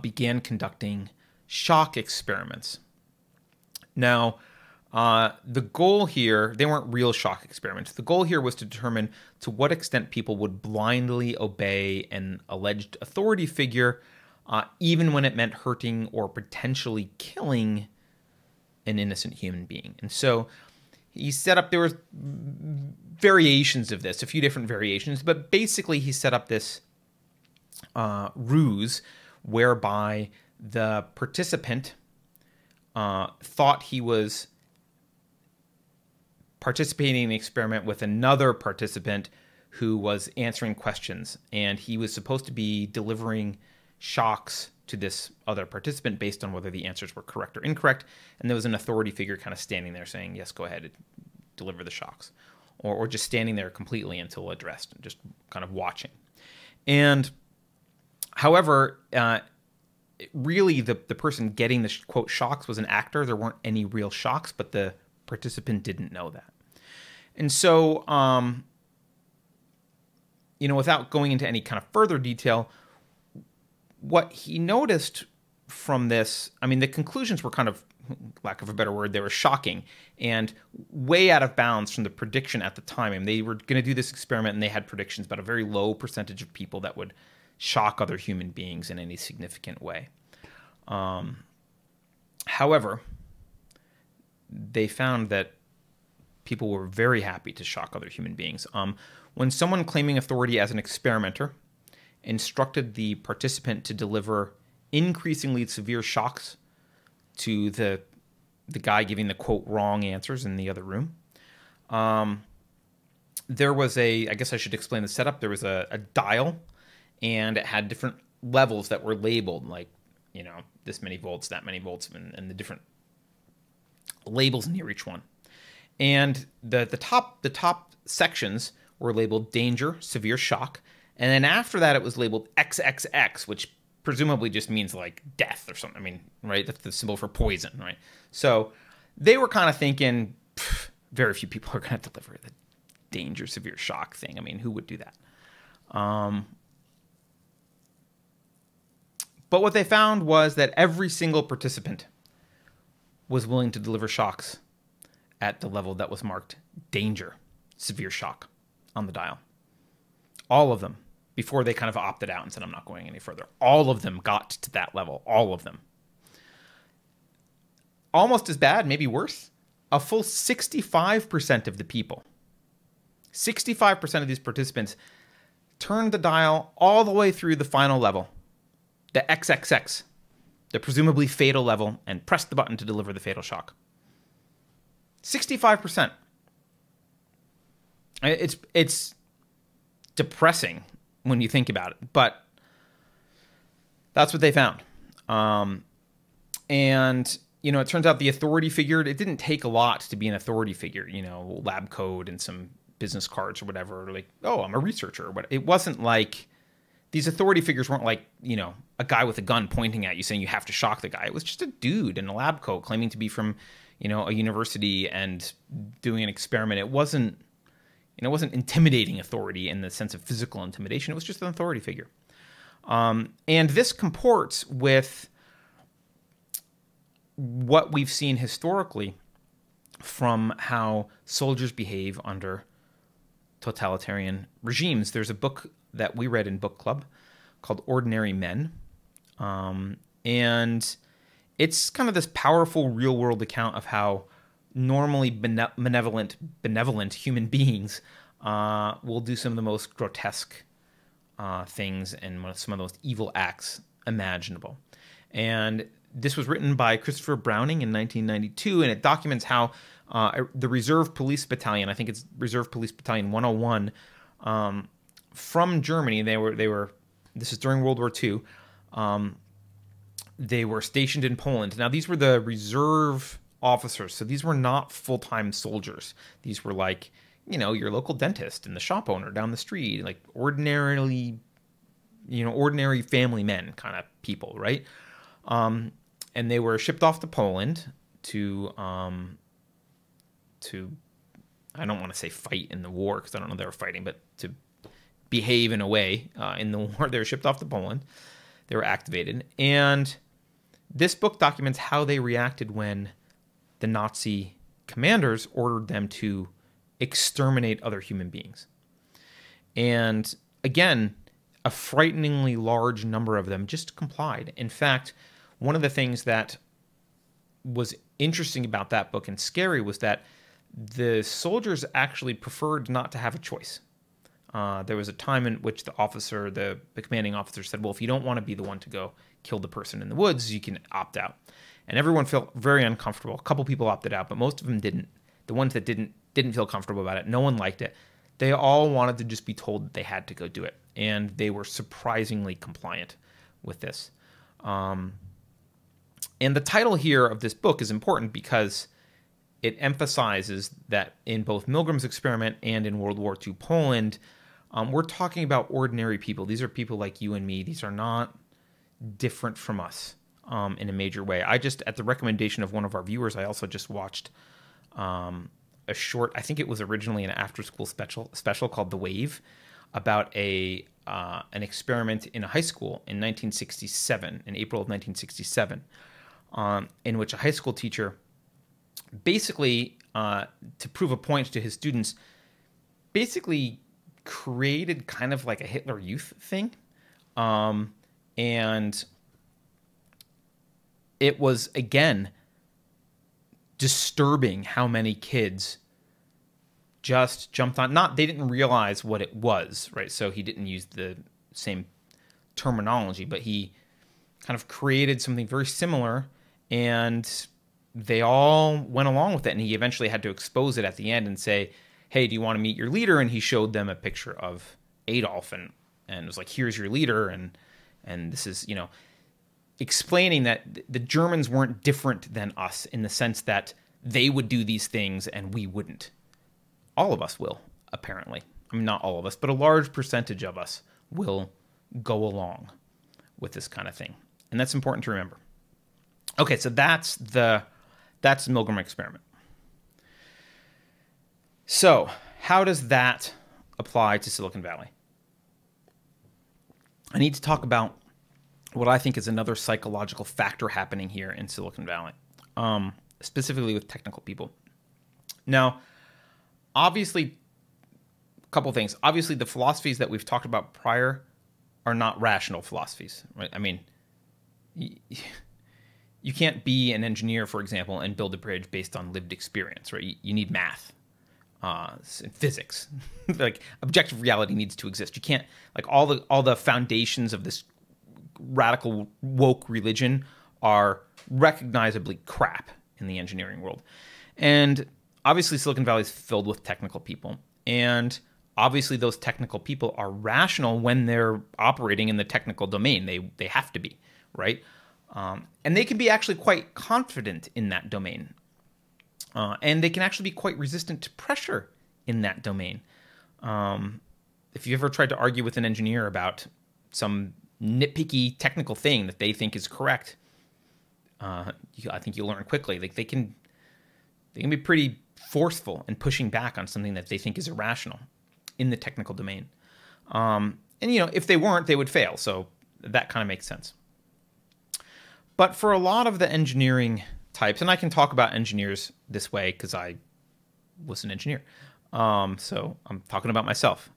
began conducting shock experiments. Now, the goal here, they weren't real shock experiments. The goal here was to determine to what extent people would blindly obey an alleged authority figure, even when it meant hurting or potentially killing an innocent human being. And so he set up, there were variations of this, a few different variations, but basically he set up this ruse whereby the participant thought he was participating in the experiment with another participant who was answering questions, and he was supposed to be delivering shocks to this other participant based on whether the answers were correct or incorrect, and there was an authority figure kind of standing there saying, yes, go ahead, deliver the shocks, or just standing there completely until addressed, and just kind of watching. And however, really the person getting the quote shocks was an actor. There weren't any real shocks, but the participant didn't know that. And so, without going into any kind of further detail, what he noticed from this, I mean, the conclusions were kind of, lack of a better word, they were shocking and way out of bounds from the prediction at the time. I mean, they were going to do this experiment and they had predictions about a very low percentage of people that would shock other human beings in any significant way. However, they found that people were very happy to shock other human beings. When someone claiming authority as an experimenter instructed the participant to deliver increasingly severe shocks to the guy giving the quote wrong answers in the other room, there was I guess I should explain the setup. There was a dial, and it had different levels that were labeled, like, this many volts, that many volts, and the different labels near each one. And the top sections were labeled danger, severe shock, and then after that it was labeled XXX, which presumably just means like death or something. I mean, right? That's the symbol for poison, right? So they were kind of thinking, very few people are going to deliver the danger, severe shock thing. I mean, who would do that? But what they found was that every single participant was willing to deliver shocks at the level that was marked danger, severe shock on the dial. All of them, before they kind of opted out and said, I'm not going any further. All of them got to that level, all of them. Almost as bad, maybe worse, a full 65% of the people, 65% of these participants turned the dial all the way through the final level, the XXX, the presumably fatal level, and pressed the button to deliver the fatal shock. 65%. It's depressing when you think about it, but that's what they found. And, it turns out the authority figure, it didn't take a lot to be an authority figure, lab code and some business cards or whatever, like, oh, I'm a researcher. But it wasn't like, these authority figures weren't like, a guy with a gun pointing at you saying you have to shock the guy. It was just a dude in a lab coat claiming to be from, a university and doing an experiment. It wasn't intimidating authority in the sense of physical intimidation. It was just an authority figure. And this comports with what we've seen historically from how soldiers behave under totalitarian regimes. There's a book that we read in book club called Ordinary Men. And it's kind of this powerful real-world account of how normally benevolent human beings will do some of the most grotesque things and some of the most evil acts imaginable. And this was written by Christopher Browning in 1992, and it documents how the Reserve Police Battalion, I think it's Reserve Police Battalion 101, from Germany, this is during World War II, they were stationed in Poland. Now, these were the reserve officers, so these were not full-time soldiers. These were like, your local dentist and the shop owner down the street, like ordinary family men kind of people, right? And they were shipped off to Poland to I don't want to say fight in the war, because I don't know they were fighting, but to behave in a way in the war. They were shipped off to Poland. They were activated. And this book documents how they reacted when the Nazi commanders ordered them to exterminate other human beings. And again, a frighteningly large number of them just complied. In fact, one of the things that was interesting about that book and scary was that the soldiers actually preferred not to have a choice. There was a time in which the commanding officer said, well, if you don't want to be the one to go kill the person in the woods, you can opt out. And everyone felt very uncomfortable. A couple people opted out, but most of them didn't. The ones that didn't feel comfortable about it. No one liked it. They all wanted to just be told that they had to go do it. And they were surprisingly compliant with this. And the title here of this book is important because it emphasizes that in both Milgram's experiment and in World War II Poland, we're talking about ordinary people. These are people like you and me. These are not different from us in a major way. At the recommendation of one of our viewers, I also just watched a short, I think it was originally an after-school special called The Wave, about an experiment in a high school in 1967, in April of 1967, in which a high school teacher basically, to prove a point to his students, basically created kind of like a Hitler Youth thing. And it was, again, disturbing how many kids just jumped on. They didn't realize what it was, right? So he didn't use the same terminology, but he kind of created something very similar, and they all went along with it. And he eventually had to expose it at the end and say, hey, do you want to meet your leader? And he showed them a picture of Adolf and was like, here's your leader. And this is, explaining that the Germans weren't different than us in the sense that they would do these things and we wouldn't. All of us will, apparently. I mean, not all of us, but a large percentage of us will go along with this kind of thing. And that's important to remember. Okay, so that's the Milgram experiment. So how does that apply to Silicon Valley? I need to talk about what I think is another psychological factor happening here in Silicon Valley, specifically with technical people. Now, obviously, a couple things. Obviously, the philosophies that we've talked about prior are not rational philosophies, right? I mean, you can't be an engineer, for example, and build a bridge based on lived experience, right? You need math. Physics. Like, objective reality needs to exist. You can't, like, all the foundations of this radical woke religion are recognizably crap in the engineering world. And obviously Silicon Valley is filled with technical people, and obviously those technical people are rational when they're operating in the technical domain. They have to be, right? And they can be actually quite confident in that domain. And they can actually be quite resistant to pressure in that domain. If you ever tried to argue with an engineer about some nitpicky technical thing that they think is correct, I think you'll learn quickly. Like they can be pretty forceful in pushing back on something that they think is irrational in the technical domain. And if they weren't, they would fail. So that kind of makes sense. But for a lot of the engineering types, and I can talk about engineers this way because I was an engineer. So I'm talking about myself.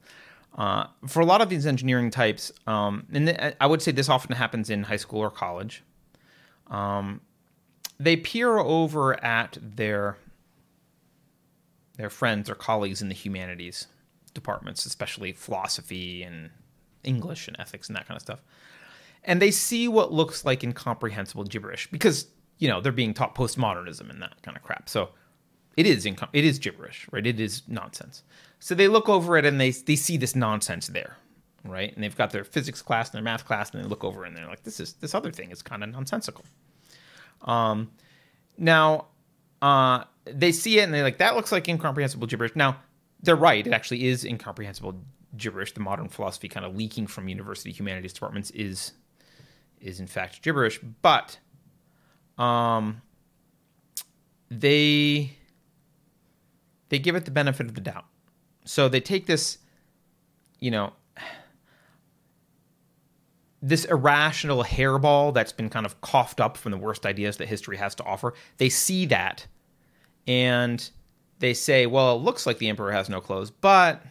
For a lot of these engineering types, and I would say this often happens in high school or college, they peer over at their friends or colleagues in the humanities departments, especially philosophy and English and ethics and that kind of stuff. And they see what looks like incomprehensible gibberish because, they're being taught postmodernism and that kind of crap. So it is gibberish, right? It is nonsense. So they look over it and they see this nonsense there, right? And they've got their physics class and their math class, and they look over and they're like, this other thing is kind of nonsensical. Now, they see it and they're like, that looks like incomprehensible gibberish. Now, they're right. It actually is incomprehensible gibberish. The modern philosophy kind of leaking from university humanities departments is in fact gibberish. But they give it the benefit of the doubt. So they take this, this irrational hairball that's been kind of coughed up from the worst ideas that history has to offer. They see that and they say, well, it looks like the emperor has no clothes, but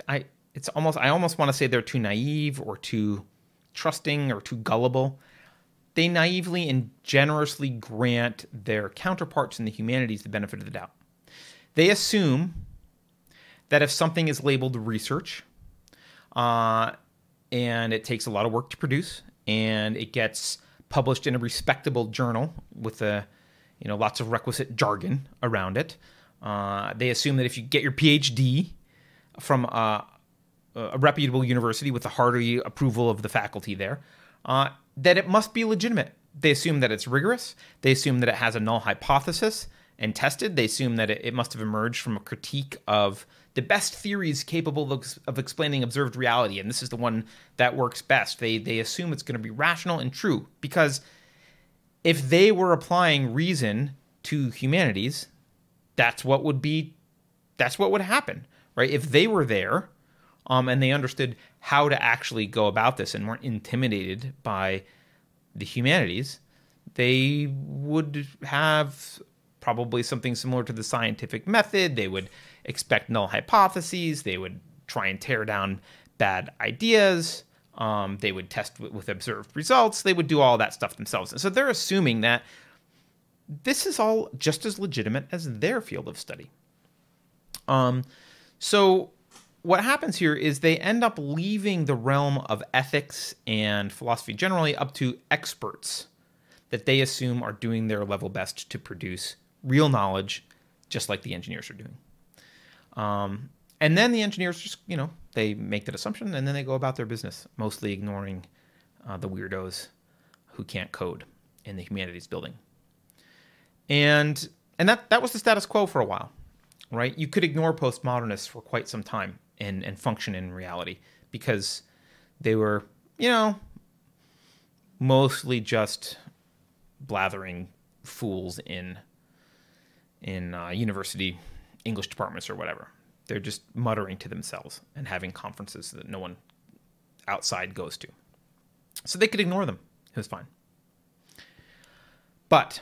I almost want to say they're too naive or too trusting or too gullible. They naively and generously grant their counterparts in the humanities the benefit of the doubt. They assume that if something is labeled research, and it takes a lot of work to produce, and it gets published in a respectable journal with lots of requisite jargon around it, they assume that if you get your PhD from a reputable university with the hearty approval of the faculty there, that it must be legitimate. They assume that it's rigorous. They assume that it has a null hypothesis and tested. They assume that it must have emerged from a critique of the best theories capable of explaining observed reality, and this is the one that works best. They assume it's going to be rational and true, because if they were applying reason to humanities, that's what would happen, right? If they were there, and they understood how to actually go about this and weren't intimidated by the humanities, they would have probably something similar to the scientific method. They would expect null hypotheses. They would try and tear down bad ideas. They would test with observed results. They would do all that stuff themselves. And so they're assuming that this is all just as legitimate as their field of study. So what happens here is they end up leaving the realm of ethics and philosophy generally up to experts that they assume are doing their level best to produce real knowledge, just like the engineers are doing. And then the engineers just, they make that assumption and then they go about their business, mostly ignoring the weirdos who can't code in the humanities building. And that was the status quo for a while, right? You could ignore postmodernists for quite some time and function in reality because they were, mostly just blathering fools in university English departments or whatever. They're just muttering to themselves and having conferences that no one outside goes to. So they could ignore them. It was fine. But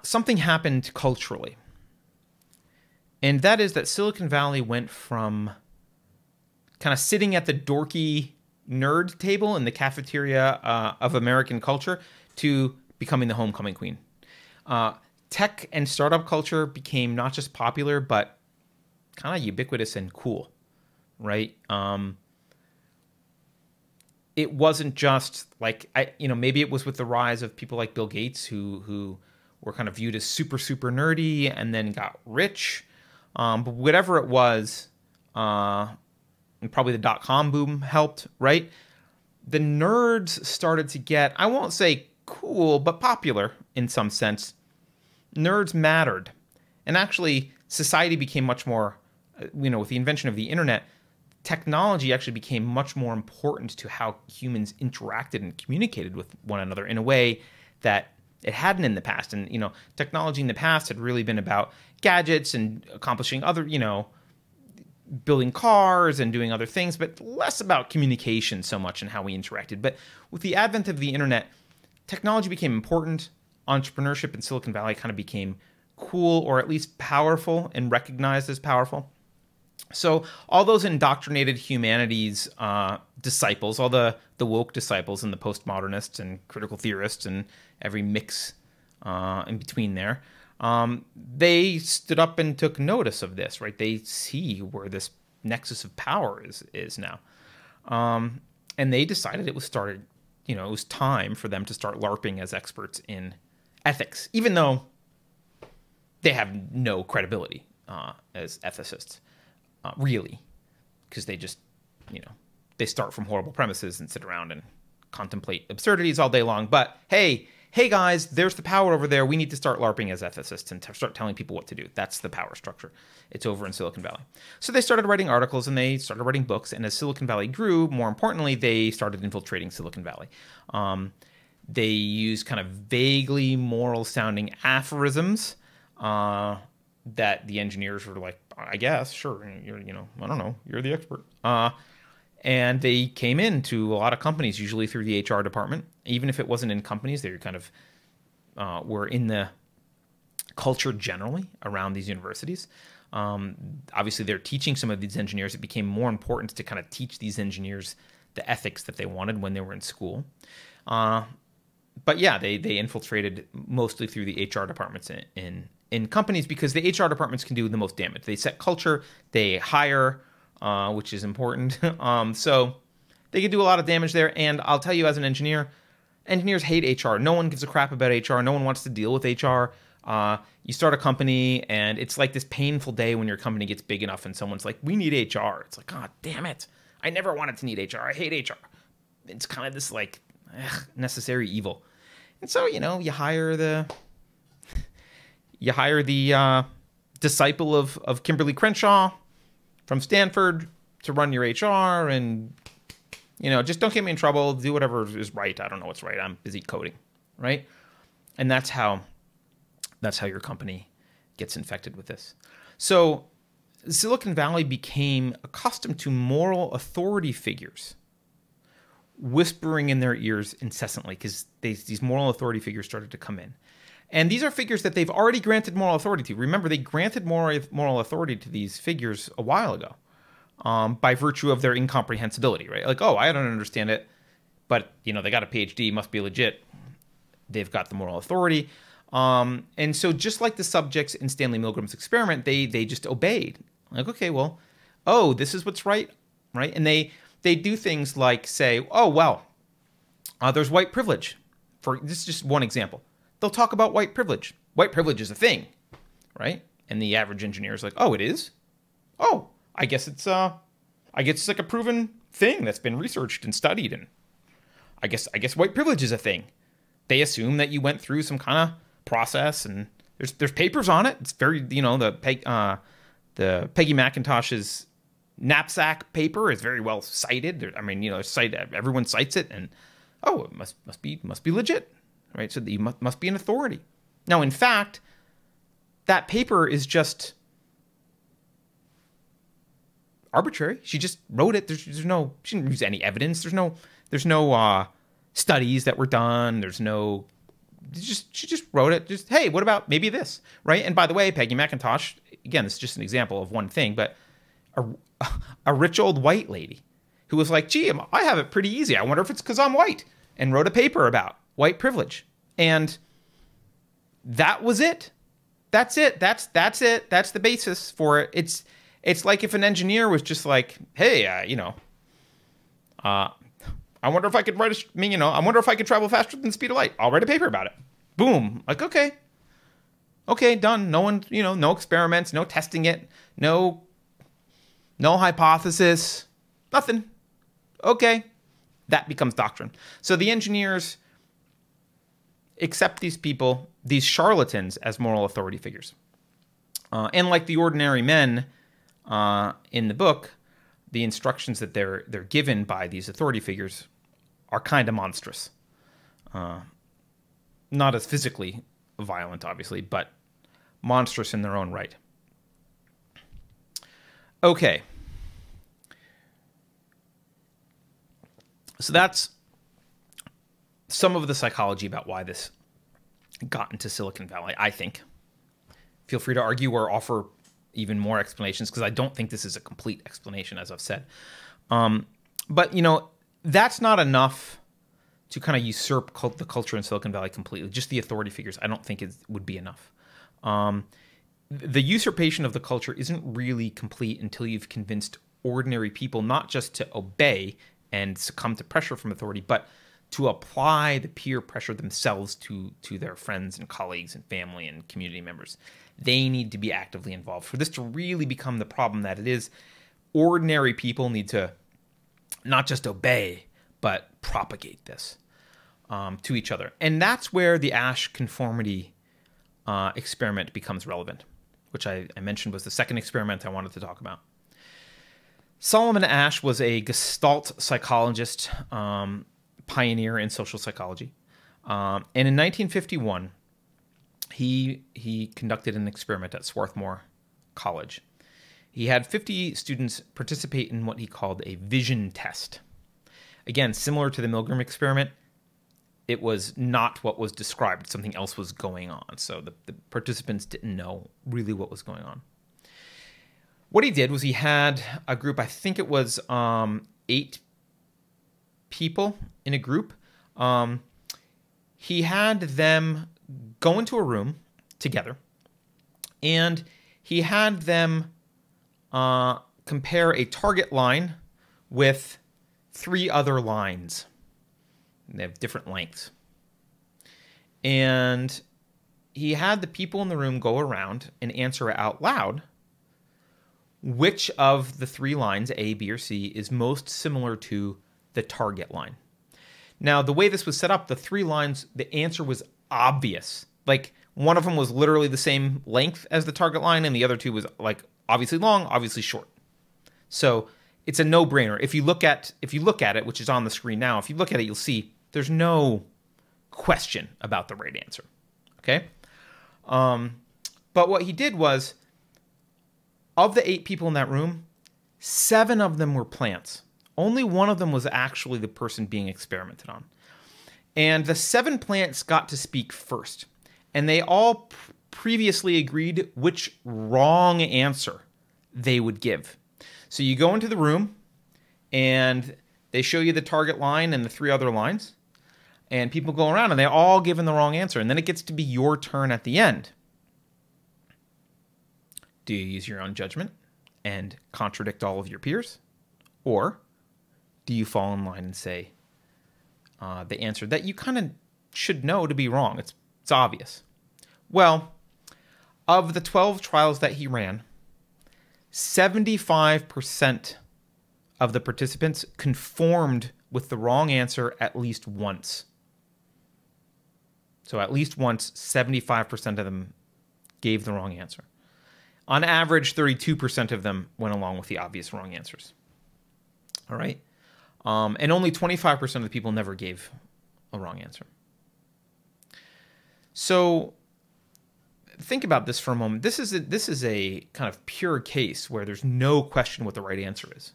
something happened culturally. And that is that Silicon Valley went from kind of sitting at the dorky nerd table in the cafeteria of American culture to becoming the homecoming queen. Tech and startup culture became not just popular, but kind of ubiquitous and cool, right? It wasn't just like, maybe it was with the rise of people like Bill Gates who were kind of viewed as super, super nerdy and then got rich. But whatever it was, and probably the dot-com boom helped, right? The nerds started to get, I won't say cool, but popular in some sense. Nerds mattered. And actually, society became much more, with the invention of the internet, technology actually became much more important to how humans interacted and communicated with one another in a way that it hadn't in the past. And, technology in the past had really been about gadgets and accomplishing other, building cars and doing other things, but less about communication so much and how we interacted. But with the advent of the internet, technology became important. Entrepreneurship in Silicon Valley kind of became cool, or at least powerful and recognized as powerful. So all those indoctrinated humanities disciples, all the woke disciples and the postmodernists and critical theorists and every mix in between there, they stood up and took notice of this, right? They see where this nexus of power is now. And they decided it was time for them to start LARPing as experts in ethics, even though they have no credibility as ethicists, really, because they just, they start from horrible premises and sit around and contemplate absurdities all day long. But hey guys, there's the power over there. We need to start LARPing as ethicists and start telling people what to do. That's the power structure. It's over in Silicon Valley. So they started writing articles and they started writing books. And as Silicon Valley grew, more importantly, they started infiltrating Silicon Valley. They used kind of vaguely moral-sounding aphorisms that the engineers were like, I guess, sure, you're, I don't know, you're the expert. And they came into a lot of companies, usually through the HR department. Even if it wasn't in companies, they were kind of were in the culture generally around these universities. Obviously, they're teaching some of these engineers. It became more important to kind of teach these engineers the ethics that they wanted when they were in school. But yeah, they infiltrated mostly through the HR departments in companies because the HR departments can do the most damage. They set culture, they hire, which is important. So they can do a lot of damage there. And I'll tell you, as an engineer, engineers hate HR. No one gives a crap about HR. No one wants to deal with HR. You start a company, and it's like this painful day when your company gets big enough and someone's like, we need HR. It's like, God damn it. I never wanted to need HR. I hate HR. It's kind of this like necessary evil. And so, you hire the disciple of Kimberlee Crenshaw from Stanford to run your HR, and just don't get me in trouble. Do whatever is right. I don't know what's right. I'm busy coding, right? And that's how your company gets infected with this. So Silicon Valley became accustomed to moral authority figures whispering in their ears incessantly because these moral authority figures started to come in. And these are figures that they've already granted moral authority to. Remember, they granted moral authority to these figures a while ago by virtue of their incomprehensibility, right? Like, oh, I don't understand it, but, they got a PhD, must be legit. They've got the moral authority. And so just like the subjects in Stanley Milgram's experiment, they just obeyed. Like, okay, well, oh, this is what's right? And they do things like say, oh, well, there's white privilege. This is just one example. They'll talk about white privilege. White privilege is a thing, right? And the average engineer is like, oh, it is? Oh, I guess it's like a proven thing that's been researched and studied, and I guess white privilege is a thing. They assume that you went through some kind of process, and there's papers on it. It's very, the Peggy McIntosh's knapsack paper is very well cited. I mean, everyone cites it, and oh, it must be legit. Right, so you must be an authority. Now, in fact, that paper is just arbitrary. She just wrote it. There's no. She didn't use any evidence. There's no studies that were done. She just wrote it. Just, hey, what about maybe this, right? And by the way, Peggy McIntosh, again, this is just an example of one thing, but a rich old white lady who was like, gee, I have it pretty easy. I wonder if it's because I'm white, and wrote a paper about white privilege. And that was it. That's it. That's it. That's the basis for it. It's like if an engineer was just like, hey, I wonder if I could I wonder if I could travel faster than the speed of light. I'll write a paper about it. Boom. Like, okay, done. No one, no experiments, no testing it, no hypothesis, nothing. Okay. That becomes doctrine. So the engineers accept these people, these charlatans, as moral authority figures. And like the ordinary men in the book, the instructions that they're given by these authority figures are kind of monstrous. Not as physically violent, obviously, but monstrous in their own right. Okay. So that's some of the psychology about why this got into Silicon Valley, I think. Feel free to argue or offer even more explanations, because I don't think this is a complete explanation, as I've said. But, that's not enough to kind of usurp the culture in Silicon Valley completely. Just the authority figures, I don't think it would be enough. The usurpation of the culture isn't really complete until you've convinced ordinary people not just to obey and succumb to pressure from authority, but to apply the peer pressure themselves to their friends and colleagues and family and community members. They need to be actively involved. For this to really become the problem that it is, ordinary people need to not just obey, but propagate this to each other. And that's where the Asch conformity experiment becomes relevant, which I mentioned was the second experiment I wanted to talk about. Solomon Asch was a Gestalt psychologist, pioneer in social psychology. And in 1951, he conducted an experiment at Swarthmore College. He had 50 students participate in what he called a vision test. Again, similar to the Milgram experiment, it was not what was described. Something else was going on. So the participants didn't know really what was going on. What he did was he had a group, I think it was 8 people in a group. He had them go into a room together, and he had them compare a target line with 3 other lines. They have different lengths. And he had the people in the room go around and answer out loud which of the 3 lines, A, B, or C, is most similar to the target line. Now, the way this was set up, the 3 lines, the answer was obvious. Like, one of them was literally the same length as the target line, and the other 2 was, like, obviously long, obviously short. So it's a no-brainer. If you look at it, which is on the screen now, if you look at it, you'll see there's no question about the right answer. Okay? But what he did was, of the 8 people in that room, 7 of them were plants. Only one of them was actually the person being experimented on. And the 7 plants got to speak first. And they all previously agreed which wrong answer they would give. So you go into the room, and they show you the target line and the 3 other lines. And people go around, and they're all given the wrong answer. And then it gets to be your turn at the end. Do you use your own judgment and contradict all of your peers? Or do you fall in line and say the answer that you kind of should know to be wrong? It's obvious. Well, of the 12 trials that he ran, 75% of the participants conformed with the wrong answer at least once. So at least once, 75% of them gave the wrong answer. On average, 32% of them went along with the obvious wrong answers. All right? And only 25% of the people never gave a wrong answer. So think about this for a moment. This is a kind of pure case where there's no question what the right answer is.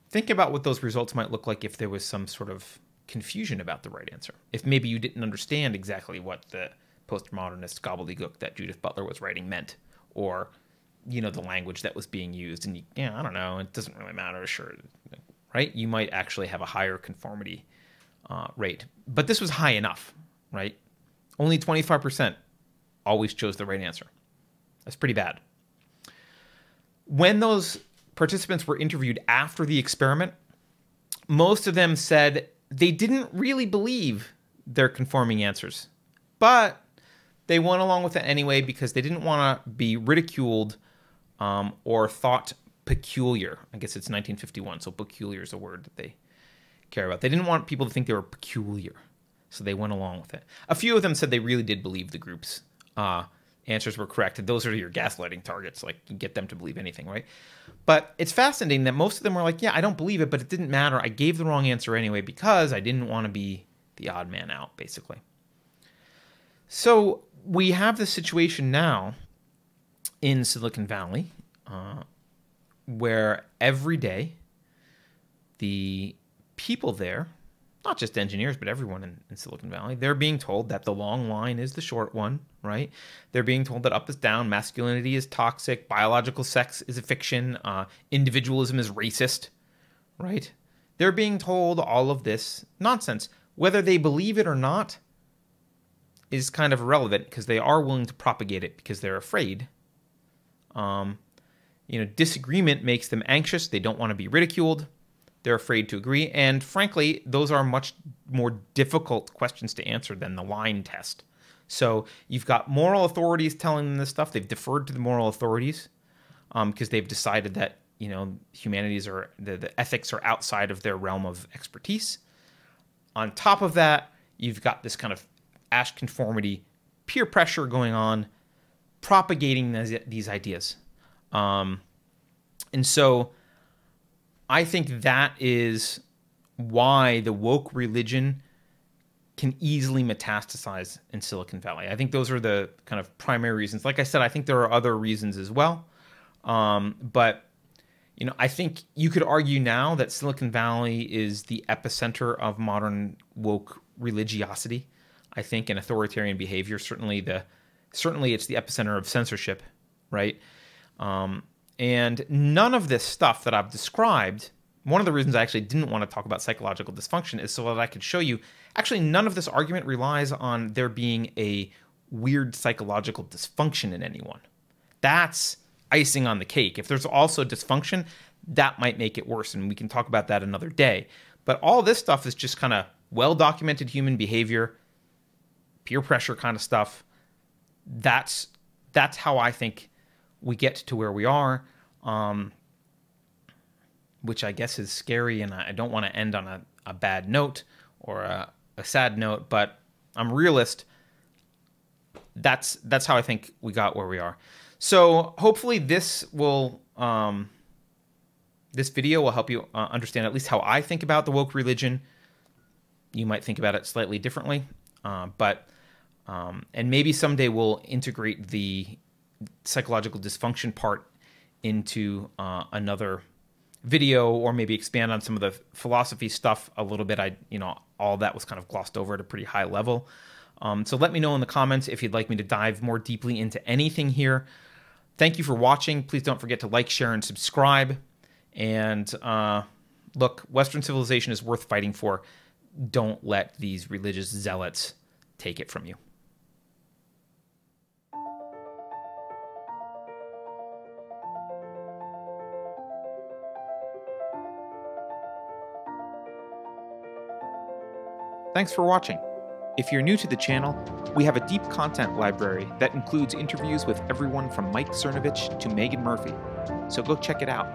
Think about what those results might look like if there was some sort of confusion about the right answer. If maybe you didn't understand exactly what the postmodernist gobbledygook that Judith Butler was writing meant, or, you know, the language that was being used, and I don't know, it doesn't really matter, sure, right? You might actually have a higher conformity rate. But this was high enough, right? Only 25% always chose the right answer. That's pretty bad. When those participants were interviewed after the experiment, most of them said they didn't really believe their conforming answers, but they went along with it anyway because they didn't want to be ridiculed or thought peculiar. I guess it's 1951, so peculiar is a word that they care about. They didn't want people to think they were peculiar, so they went along with it. A few of them said they really did believe the group's answers were correct. And those are your gaslighting targets. Like, you get them to believe anything, right? But it's fascinating that most of them were like, yeah, I don't believe it, but it didn't matter. I gave the wrong answer anyway because I didn't want to be the odd man out, basically. So we have this situation now in Silicon Valley where every day the people there, not just engineers, but everyone in Silicon Valley, they're being told that the long line is the short one, right? They're being told that up is down, masculinity is toxic, biological sex is a fiction, individualism is racist, right? They're being told all of this nonsense. Whether they believe it or not is kind of irrelevant because they are willing to propagate it because they're afraid. Disagreement makes them anxious. They don't want to be ridiculed. They're afraid to agree. And frankly, those are much more difficult questions to answer than the line test. So you've got moral authorities telling them this stuff. They've deferred to the moral authorities because they've decided that, you know, humanities are, the ethics are outside of their realm of expertise. On top of that, you've got this kind of Asch conformity, peer pressure going on, propagating these ideas. And so I think that is why the woke religion can easily metastasize in Silicon Valley. I think those are the kind of primary reasons. Like I said, I think there are other reasons as well. But, you know, I think you could argue now that Silicon Valley is the epicenter of modern woke religiosity, I think, and authoritarian behavior. Certainly it's the epicenter of censorship, right? And none of this stuff that I've described, one of the reasons I actually didn't want to talk about psychological dysfunction is so that I could show you, actually none of this argument relies on there being a weird psychological dysfunction in anyone. That's icing on the cake. If there's also dysfunction, that might make it worse, and we can talk about that another day. But all this stuff is just kind of well-documented human behavior, peer pressure kind of stuff. That's how I think we get to where we are, which I guess is scary, and I don't want to end on a bad note or a sad note, but I'm a realist. That's how I think we got where we are. So hopefully this will this video will help you understand at least how I think about the woke religion. You might think about it slightly differently, and maybe someday we'll integrate the psychological dysfunction part into another video, or maybe expand on some of the philosophy stuff a little bit. All that was kind of glossed over at a pretty high level. So let me know in the comments if you'd like me to dive more deeply into anything here. Thank you for watching. Please don't forget to like, share, and subscribe. And look, Western civilization is worth fighting for. Don't let these religious zealots take it from you. Thanks for watching. If you're new to the channel, we have a deep content library that includes interviews with everyone from Mike Cernovich to Megan Murphy, so go check it out.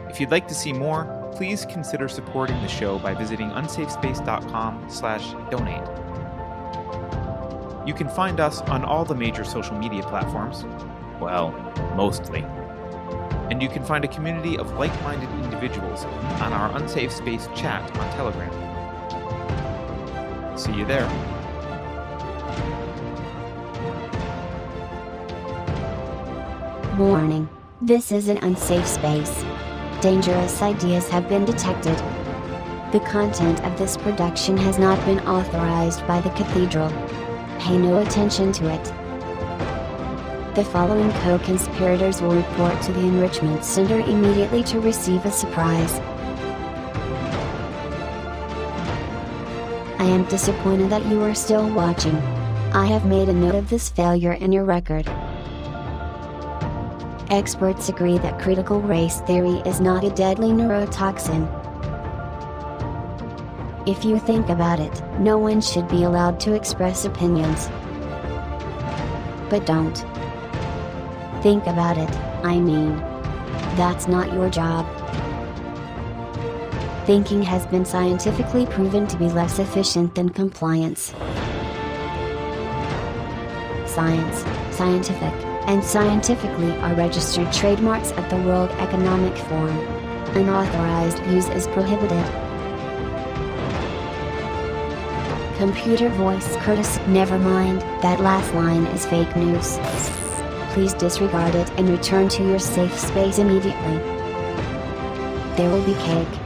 If you'd like to see more, please consider supporting the show by visiting unsafespace.com/donate. You can find us on all the major social media platforms, well, mostly. And you can find a community of like-minded individuals on our Unsafe Space chat on Telegram. See you there. Warning. This is an unsafe space. Dangerous ideas have been detected. The content of this production has not been authorized by the Cathedral. Pay no attention to it. The following co-conspirators will report to the Enrichment Center immediately to receive a surprise. I am disappointed that you are still watching. I have made a note of this failure in your record. Experts agree that critical race theory is not a deadly neurotoxin. If you think about it, no one should be allowed to express opinions. But don't. Think about it, I mean. That's not your job. Thinking has been scientifically proven to be less efficient than compliance. Science, scientific, and scientifically are registered trademarks of the World Economic Forum. Unauthorized use is prohibited. Computer voice courtesy. Never mind, that last line is fake news. Please disregard it and return to your safe space immediately. There will be cake.